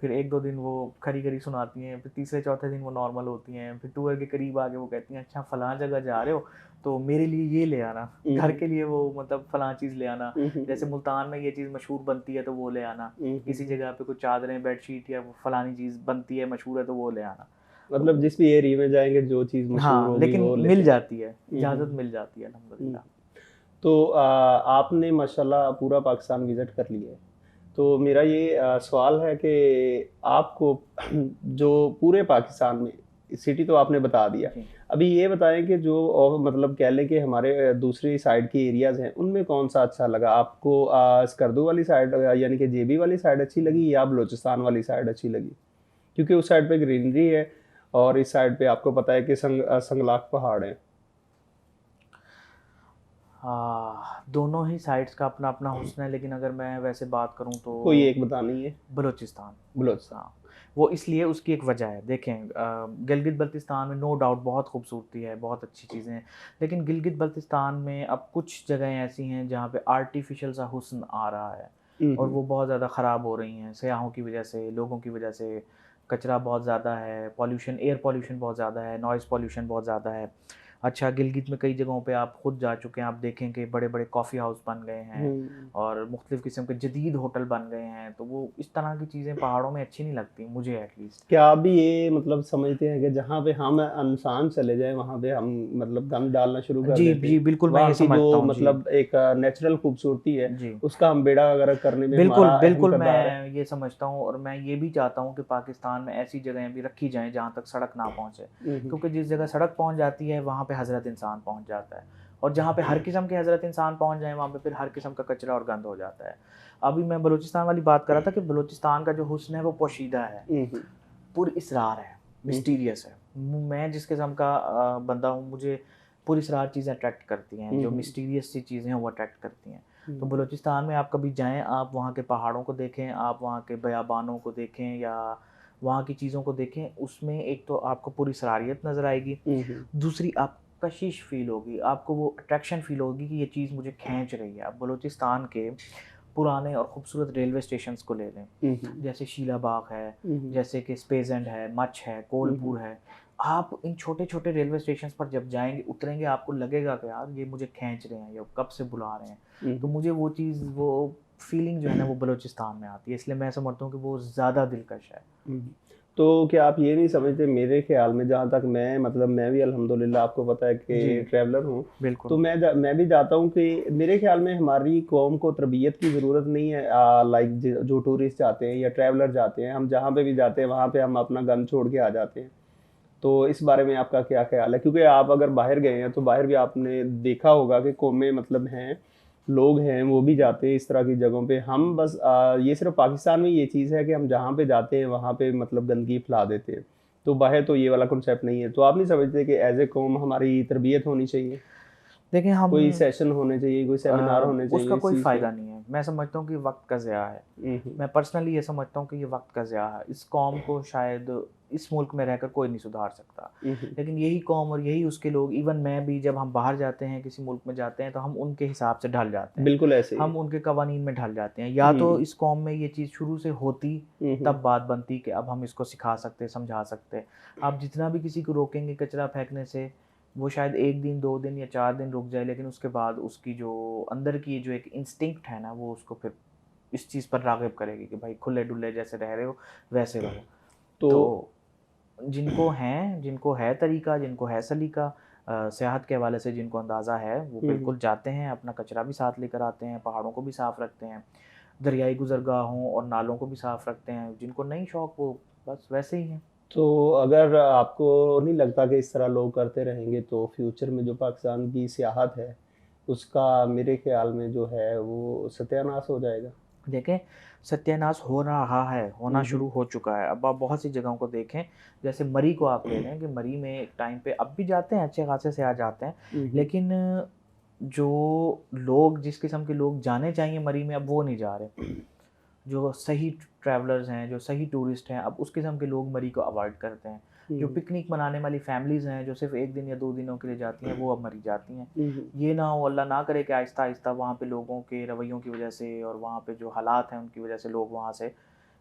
Speaker 2: फिर 1-2 दिन वो खरी-खरी सुनाती हैं, फिर तीसरे चौथे दिन वो नॉर्मल होती हैं, फिर टूर के करीब आके वो कहती हैं अच्छा फ़लाँ जगह जा रहे हो, तो मेरे लिए ये ले आना। घर के लिए वो मतलब फ़लाँ चीज़ ले आना, जैसे मुल्तान में ये चीज़ मशहूर बनती है तो वो ले आना, किसी जगह पे कुछ चादरें, बेडशीट या फ़लानी चीज़ बनती है, मशहूर है तो वो ले आना।
Speaker 1: मतलब जिस भी एरिया में जाएँगे जो चीज़ मशहूर
Speaker 2: हाँ,
Speaker 1: होगी
Speaker 2: लेकिन
Speaker 1: वो लेते
Speaker 2: मिल
Speaker 1: हैं।
Speaker 2: जाती है,
Speaker 1: हुँ,
Speaker 2: इजाज़त
Speaker 1: हुँ,
Speaker 2: मिल जाती है
Speaker 1: हुँ।
Speaker 2: अल्हम्दुलिल्लाह।
Speaker 1: तो आपने माशाल्लाह पूरा पाकिस्तान विज़िट कर लिया है। तो मेरा ये सवाल है कि आपको जो पूरे पाकिस्तान में सिटी तो आपने बता दिया।
Speaker 2: जी।
Speaker 1: अभी ये बताएँ कि जो और मतलब कह लें कि हमारे दूसरी साइड की एरियाज़ हैं, उनमें कौन-सा अच्छा लगा आपको? स्कर्दू वाली साइड यानी कि जेबी वाली साइड अच्छी लगी या बलूचिस्तान वाली साइड अच्छी लगी? क्योंकि उस साइड पे ग्रीनरी है और इस साइड पे आपको पता है कि संगलाख पहाड़ हैं।
Speaker 2: दोनों ही साइड्स का अपना-अपना हुस्न है, लेकिन अगर मैं वैसे बात करूँ तो
Speaker 1: कोई एक बतानी है,
Speaker 2: बलूचिस्तान।
Speaker 1: बलूचिस्तान।
Speaker 2: हाँ, वो इसलिए उसकी एक वजह है। देखें गिलगित-बल्तिस्तान में नो डाउट बहुत खूबसूरती है, बहुत अच्छी चीज़ें हैं। लेकिन गिलगित-बल्तिस्तान में अब कुछ जगहें ऐसी हैं जहाँ पे आर्टिफ़िशियल सा हुस्न आ रहा है
Speaker 1: हुँ,
Speaker 2: और
Speaker 1: हुँ।
Speaker 2: वो बहुत ज़्यादा ख़राब हो रही हैं, सयाहों की वजह से, लोगों की वजह से। कचरा बहुत ज़्यादा है, पॉल्यूशन एयर पॉल्यूशन बहुत ज़्यादा है, नॉइज़ पॉल्यूशन बहुत ज़्यादा है। अच्छा, गिलगित में कई जगहों पे आप खुद जा चुके हैं, आप देखें कि बड़े-बड़े कॉफ़ी हाउस बन गए हैं
Speaker 1: हुँ।
Speaker 2: और मुख्तलिफ़ किस्म के जदीद होटल बन गए हैं, तो वो इस तरह की चीज़ें पहाड़ों में अच्छी नहीं लगती, मुझे एट लीस्ट।
Speaker 1: क्या आप भी ये मतलब समझते हैं कि जहाँ पे हम इंसान चले जाएँ, वहाँ पे हम मतलब गंद डालना शुरू कर
Speaker 2: जी,
Speaker 1: देते हैं?
Speaker 2: जी, बिल्कुल मैं
Speaker 1: वहाँ
Speaker 2: ये
Speaker 1: की जो
Speaker 2: समझता हूँ। जी,
Speaker 1: मतलब एक नेचुरल खूबसूरती है,
Speaker 2: जी।
Speaker 1: उसका हम बेड़ा-गर्क करने में
Speaker 2: बिल्कुल,
Speaker 1: हमारा अहम
Speaker 2: बिल्कुल
Speaker 1: किरदार है।
Speaker 2: मैं ये समझता हूँ और मैं ये भी चाहता हूँ कि पाकिस्तान में ऐसी जगहें भी रखी जाएँ जहाँ तक सड़क ना पहुँचे।
Speaker 1: हुँ, हुँ।
Speaker 2: क्योंकि जिस जगह सड़क पहुँच जाती है, वहाँ पे हज़रत इंसान पहुँच जाता है और जहाँ पे हर किस्म के हज़रत इंसान पहुँच जाएँ, वहाँ पे फिर हर किस्म का कचरा और गंद हो जाता है। अभी मैं बलूचिस्तान वाली बात कर रहा था कि बलूचिस्तान का जो हुस्न है, वो पोशीदा है,
Speaker 1: हुँ, हुँ।
Speaker 2: पुरअसरार है,
Speaker 1: हुँ, हुँ।
Speaker 2: मिस्टीरियस है। मैं जिस किस्म का बंदा हूँ, मुझे पुरअसरार चीज़ें अट्रैक्ट करती हैं,
Speaker 1: हुँ,
Speaker 2: जो
Speaker 1: हुँ।
Speaker 2: मिस्टीरियस सी चीज़ें हैं वो अट्रैक्ट करती हैं। तो
Speaker 1: हुँ।
Speaker 2: बलूचिस्तान में आप कभी जाएँ, आप वहाँ के पहाड़ों को देखें, आप वहाँ के बयाबानों को देखें या वहाँ की चीज़ों को देखें, उसमें एक तो आपको पुरअसरारियत नज़र आएगी,
Speaker 1: हुँ, हुँ।
Speaker 2: दूसरी आप कशिश फ़ील होगी, आपको वो अट्रैक्शन फ़ील होगी कि ये चीज़ मुझे खींच रही है। आप बलूचिस्तान के पुराने और खूबसूरत रेलवे स्टेशंस को ले लें,
Speaker 1: हुँ, हुँ।
Speaker 2: जैसे शीलाबाग है,
Speaker 1: हुँ, हुँ।
Speaker 2: जैसे कि स्पेज़ेंट है, मच है,
Speaker 1: हुँ, हुँ।
Speaker 2: कोलपुर है। आप इन छोटे-छोटे रेलवे स्टेशंस पर जब जाएँगे, उतरेंगे, आपको लगेगा कि यार ये मुझे खींच रहे हैं, ये कब से बुला रहे हैं।
Speaker 1: हुँ,
Speaker 2: तो
Speaker 1: हुँ।
Speaker 2: मुझे वो चीज़, वो फ़ीलिंग जो है ना, वो बलूचिस्तान में आती है, इसलिए मैं समझता हूँ कि वो ज़्यादा दिलकश है।
Speaker 1: हुँ। तो क्या आप ये नहीं समझते मेरे ख़्याल में जहाँ तक मैं मतलब मैं भी अल्हम्दुलिल्लाह आपको पता है
Speaker 2: जी,
Speaker 1: कि ट्रैवलर हूँ। तो
Speaker 2: बिल्कुल।
Speaker 1: मैं भी चाहता हूँ कि मेरे ख़्याल में हमारी कौम को तरबियत की ज़रूरत नहीं है लाइक ज जो टूरिस्ट जाते हैं या ट्रैवलर जाते हैं, हम जहाँ पे भी जाते हैं वहाँ पे हम अपना गन छोड़ के आ जाते हैं। तो इस बारे में आपका क्या ख़्याल है? क्योंकि आप अगर बाहर गए हैं तो बाहर भी आपने देखा होगा कि कौमें मतलब हैं, लोग हैं वो भी जाते हैं इस तरह की जगहों पे। हम बस ये सिर्फ़ पाकिस्तान में ये चीज़ है कि हम जहाँ पे जाते हैं वहाँ पे मतलब गंदगी फैला देते हैं। तो बाहर तो ये वाला कॉन्सेप्ट नहीं है। तो आप नहीं समझते कि ऐज़ ए कौम हमारी तरबियत होनी चाहिए?
Speaker 2: देखिए हम
Speaker 1: कोई सेशन होने चाहिए, कोई सेमिनार होने
Speaker 2: उसका
Speaker 1: चाहिए इस
Speaker 2: कोई
Speaker 1: चीज़ पे?
Speaker 2: फ़ायदा नहीं है। मैं समझता हूँ कि वक़्त का ज़िया है।
Speaker 1: हुँ, हुँ।
Speaker 2: मैं पर्सनली ये समझता हूँ कि ये वक़्त का ज़िया है। इस कौम को शायद इस मुल्क में रहकर कोई नहीं सुधार सकता।
Speaker 1: हुँ, हुँ।
Speaker 2: लेकिन यही कौम और यही उसके लोग, इवन मैं भी, जब हम बाहर जाते हैं, किसी मुल्क में जाते हैं, तो हम उनके हिसाब से ढल जाते हैं।
Speaker 1: बिल्कुल ऐसे ही है।
Speaker 2: हम उनके कवानीन में ढल जाते हैं। या तो
Speaker 1: हुँ,
Speaker 2: इस कौम में ये चीज़ शुरू से होती,
Speaker 1: हुँ, हुँ।
Speaker 2: तब बात बनती कि अब हम इसको सिखा सकते, समझा सकते। आप जितना भी किसी को रोकेंगे कचरा फेंकने से, वो शायद 1 दिन, 2 दिन या 4 दिन रुक जाए, लेकिन उसके बाद उसकी जो अंदर की जो एक इंस्टिंक्ट है ना, वो उसको फिर इस चीज़ पर राग़िब करेगी कि भाई खुले-डुल्ले जैसे रह रहे हो, वैसे रहो। तो जिनको है तरीका, जिनको है सलीका, सेहत के हवाले से जिनको अंदाज़ा है, वो बिल्कुल जाते हैं, अपना कचरा भी साथ लेकर आते हैं, पहाड़ों को भी साफ़ रखते हैं, दरियाई गुज़रगाहों और नालों को भी साफ़ रखते हैं। जिनको नहीं शौक वो बस वैसे ही हैं।
Speaker 1: तो अगर आपको नहीं लगता कि इस तरह लोग करते रहेंगे तो फ्यूचर में जो पाकिस्तान की सियाहत है, उसका मेरे ख़्याल में जो है वो सत्यानाश हो जाएगा?
Speaker 2: देखें, सत्यानाश हो रहा है, होना
Speaker 1: हुँ, हुँ।
Speaker 2: शुरू हो चुका है। अब आप बहुत सी जगहों को देखें, जैसे मरी को आप ले लें कि मरी में एक टाइम पे अब भी जाते हैं, अच्छे खासे सयाह जाते हैं,
Speaker 1: हुँ, हुँ।
Speaker 2: लेकिन जो लोग जिस किस्म के लोग जाने चाहिए मरी में, अब वो नहीं जा रहे। जो सही ट्रैवलर्स हैं, जो सही टूरिस्ट हैं, अब उस किस्म के लोग मरी को अवॉइड करते हैं।
Speaker 1: हुँ,
Speaker 2: जो
Speaker 1: हुँ।
Speaker 2: पिकनिक मनाने वाली फैमिलीज़ हैं, जो सिर्फ़ 1 दिन या 2 दिनों के लिए जाती हैं, वो अब मरी जाती हैं।
Speaker 1: हुँ, हुँ।
Speaker 2: ये ना हो, अल्लाह ना करे कि आहिस्ता-आहिस्ता वहाँ पे लोगों के रवैयों की वज़ह से और वहाँ पे जो हालात हैं, उनकी वज़ह से लोग वहाँ से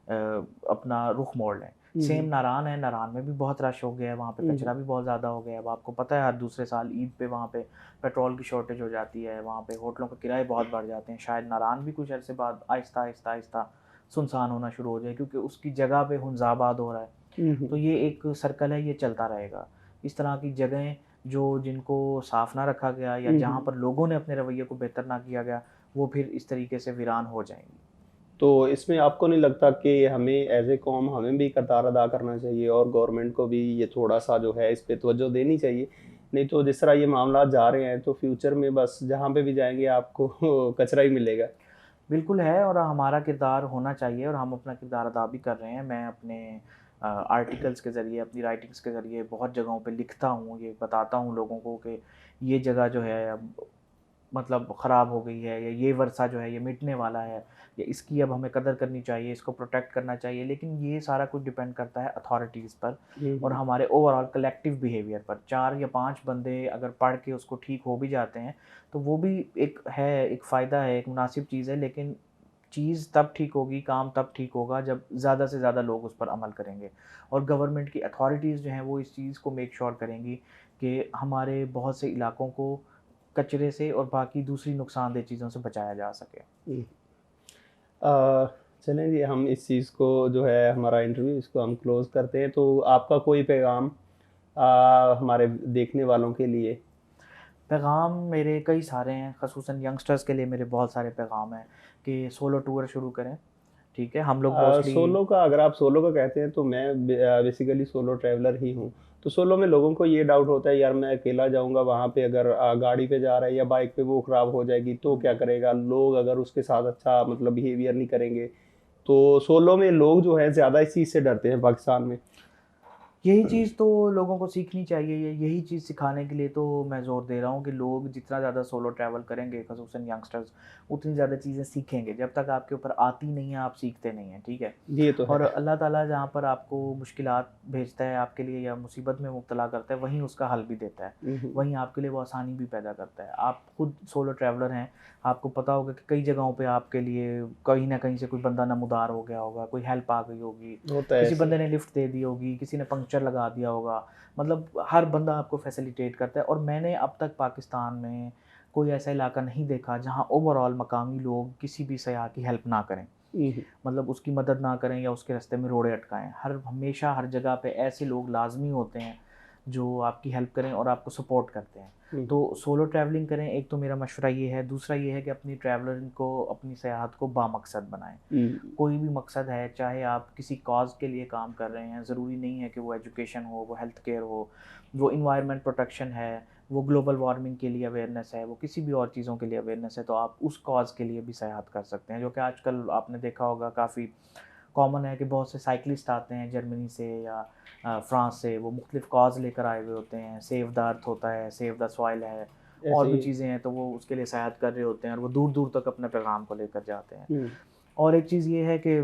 Speaker 2: अपना रुख मोड़ लें।
Speaker 1: हुँ,
Speaker 2: सेम
Speaker 1: हुँ।
Speaker 2: नारान है, नारान में भी बहुत रश हो गया है, वहाँ पे
Speaker 1: हुँ, हुँ।
Speaker 2: कचरा भी बहुत ज़्यादा हो गया है। अब आपको पता है हर दूसरे साल ईद पे वहाँ पे पेट्रोल की शॉर्टेज हो जाती है, वहाँ पे होटलों के किराए बहुत बढ़ जाते हैं। शायद नारान भी कुछ अरसे बाद आहिस्ता-आहिस्ता सुनसान होना शुरू हो जाए क्योंकि उसकी जगह पे हुंज़ाबाद हो रहा है।
Speaker 1: हुँ,
Speaker 2: तो
Speaker 1: हुँ।
Speaker 2: ये एक सर्कल है, ये चलता रहेगा। इस तरह की जगहें जो जिनको साफ़ ना रखा गया या
Speaker 1: हुँ,
Speaker 2: जहाँ
Speaker 1: हुँ।
Speaker 2: पर लोगों ने अपने रवैये को बेहतर ना किया गया, वो फिर इस तरीके से वीरान हो जाएँगी।
Speaker 1: तो इसमें आपको नहीं लगता कि हमें एज़ ए कौम हमें भी किरदार अदा करना चाहिए और गवर्नमेंट को भी ये थोड़ा-सा जो है इस पे तवज्जो देनी चाहिए? नहीं तो जिस तरह ये मामलात जा रहे हैं तो फ्यूचर में बस जहाँ पे भी जाएँगे आपको कचरा ही मिलेगा।
Speaker 2: बिल्कुल है और हमारा किरदार होना चाहिए और हम अपना किरदार अदा भी कर रहे हैं। मैं अपने आर्टिकल्स के ज़रिए, अपनी राइटिंग्स के ज़रिए बहुत जगहों पे लिखता हूँ, ये बताता हूँ लोगों को कि ये जगह जो है अब मतलब ख़राब हो गई है या ये वर्षा जो है ये मिटने वाला है या इसकी अब हमें कदर करनी चाहिए, इसको प्रोटेक्ट करना चाहिए। लेकिन ये सारा कुछ डिपेंड करता है अथॉरिटीज़ पर
Speaker 1: हुँ,
Speaker 2: और
Speaker 1: हुँ।
Speaker 2: हमारे ओवरऑल कलेक्टिव बिहेवियर पर। 4 या 5 बंदे अगर पढ़ के उसको ठीक हो भी जाते हैं, तो वो भी एक फ़ायदा है, एक मुनासिब चीज़ है, लेकिन चीज़ तब ठीक होगी, काम तब ठीक होगा जब ज़्यादा से ज़्यादा लोग उस पर अमल करेंगे। और गवर्नमेंट की अथॉरिटीज़ जो हैं वो इस चीज़ को मेक श्योर करेंगी कि हमारे बहुत से इलाकों को कचरे से और बाकी दूसरी नुकसानदेह चीज़ों से बचाया जा सके।
Speaker 1: हुँ। अ, चलें जी हम इस चीज़ को जो है हमारा इंटरव्यू इसको हम क्लोज़ करते हैं। तो आपका कोई पैगाम हमारे देखने वालों के लिए?
Speaker 2: पैगाम मेरे कई सारे हैं, ख़ुसूसन यंगस्टर्स के लिए मेरे बहुत सारे पैगाम हैं कि सोलो टूर शुरू करें, ठीक है? हम लोग मोस्टली
Speaker 1: सोलो का अगर आप सोलो का कहते हैं तो मैं बेसिकली सोलो ट्रैवलर ही हूँ। तो सोलो में लोगों को ये डाउट होता है यार मैं अकेला जाऊँगा वहाँ पे अगर गाड़ी पे जा रहा है या बाइक पे वो ख़राब हो जाएगी तो क्या करेगा? लोग अगर उसके साथ अच्छा मतलब बिहेवियर नहीं करेंगे, तो सोलो में लोग जो हैं ज़्यादा इस चीज़ से डरते हैं पाकिस्तान में।
Speaker 2: यही चीज़ तो लोगों को सीखनी चाहिए, यही चीज़ सिखाने के लिए तो मैं ज़ोर दे रहा हूँ कि लोग जितना ज़्यादा सोलो ट्रैवल करेंगे, ख़ुसूसन यंगस्टर्स, उतनी ज़्यादा चीज़ें सीखेंगे। जब तक आपके ऊपर आती नहीं है, आप सीखते नहीं हैं, ठीक है?
Speaker 1: ये तो
Speaker 2: और
Speaker 1: है।
Speaker 2: अल्लाह ताला जहाँ पर आपको मुश्किलात भेजता है आपके लिए या मुसीबत में मुब्तला करता है, वहीं उसका हल भी देता है।
Speaker 1: हुँ, हुँ।
Speaker 2: वहीं आपके लिए वो आसानी भी पैदा करता है। आप खुद सोलो ट्रैवलर हैं, आपको पता होगा कि कई जगहों पे आपके लिए कहीं न कहीं से कोई बंदा नमूदार हो गया होगा, कोई हेल्प आ गई होगी,
Speaker 1: होता है
Speaker 2: किसी
Speaker 1: ऐसे।
Speaker 2: बंदे ने लिफ्ट दे दी होगी, किसी ने पंक्चर लगा दिया होगा। मतलब हर बंदा आपको फैसिलिटेट करता है और मैंने अब तक पाकिस्तान में कोई ऐसा इलाका नहीं देखा जहाँ ओवरऑल मकामी लोग किसी भी सयाह की हेल्प ना करें।
Speaker 1: हुँ, हुँ।
Speaker 2: मतलब उसकी मदद ना करें या उसके रास्ते में रोड़े अटकाएँ। हमेशा हर जगह पे ऐसे लोग लाज़मी होते हैं, जो आपकी हेल्प करें और आपको सपोर्ट करते हैं।
Speaker 1: हुँ,
Speaker 2: तो सोलो ट्रैवलिंग करें, एक तो मेरा मशवरा ये है। दूसरा ये है कि अपनी ट्रैवलिंग को, अपनी सयाहत को बामकसद बनाएँ।
Speaker 1: हुँ।
Speaker 2: कोई भी मकसद है, चाहे आप किसी कॉज़ के लिए काम कर रहे हैं, ज़रूरी नहीं है कि वो एजुकेशन हो, वो हेल्थ केयर हो, वो एनवायरनमेंट प्रोटेक्शन है, वो ग्लोबल वार्मिंग के लिए अवेयरनेस है, वो किसी भी और चीज़ों के लिए अवेयरनेस है, तो आप उस कॉज़ के लिए भी सयाहत कर सकते हैं। जो कि आजकल आपने देखा होगा काफ़ी कॉमन है कि बहुत से साइक्लिस्ट आते हैं जर्मनी से या फ्रांस से, वो मुख्तलिफ़ कॉज़ लेकर आए हुए होते हैं। सेव द अर्थ होता है, सेव द सॉइल है, और
Speaker 1: ऐसे
Speaker 2: भी
Speaker 1: ही।
Speaker 2: चीज़ें हैं, तो वो उसके लिए सयाहत कर रहे होते हैं और वो दूर-दूर तक अपने पैगाम को लेकर जाते हैं।
Speaker 1: हुँ।
Speaker 2: और एक चीज़ ये है कि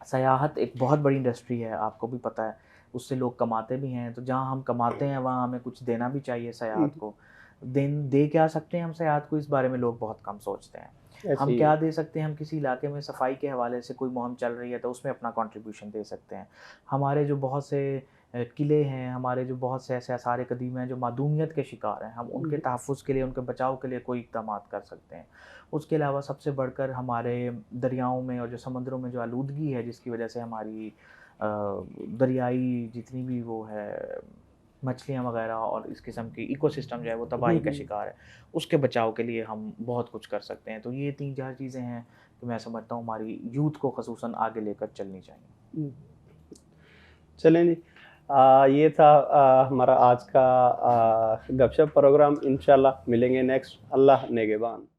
Speaker 2: सयाहत एक बहुत बड़ी इंडस्ट्री है, आपको भी पता है, उससे लोग कमाते भी हैं, तो जहाँ हम कमाते हैं वहाँ हमें कुछ देना भी चाहिए
Speaker 1: हुँ,
Speaker 2: सयाहत को। दे क्या सकते हैं हम सयाहत को, इस बारे में लोग बहुत कम सोचते हैं।
Speaker 1: ऐसे
Speaker 2: हम
Speaker 1: ही है।
Speaker 2: क्या दे सकते हैं, हम किसी इलाके में सफाई के हवाले से कोई मुहिम चल रही है तो उसमें अपना कंट्रीब्यूशन दे सकते हैं। हमारे जो बहुत से किले हैं, हमारे जो बहुत से ऐसे आसार कदीम हैं जो मादूमियत के शिकार हैं, हम उनके
Speaker 1: हुँ,
Speaker 2: तहफ़्फ़ुज़ के लिए, उनके बचाव के लिए कोई इक़दामात कर सकते हैं। उसके अलावा सबसे बढ़कर हमारे दरियाओं में और जो समुद्रों में जो आलूदगी है, जिसकी वजह से हमारी दरियाई जितनी भी वो है मछलियाँ वगैरह और इस किस्म की इकोसिस्टम जो है वो तबाही का शिकार है, उसके बचाव के लिए हम बहुत कुछ कर सकते हैं। तो ये 3-4 चीज़ें हैं कि मैं समझता हूँ हमारी यूथ को ख़ुसूसन आगे लेकर चलनी चाहिए।
Speaker 1: चलें जी। ये था हमारा आज का गपशप प्रोग्राम। इंशाल्लाह मिलेंगे नेक्स्ट। अल्लाह नेगेबान।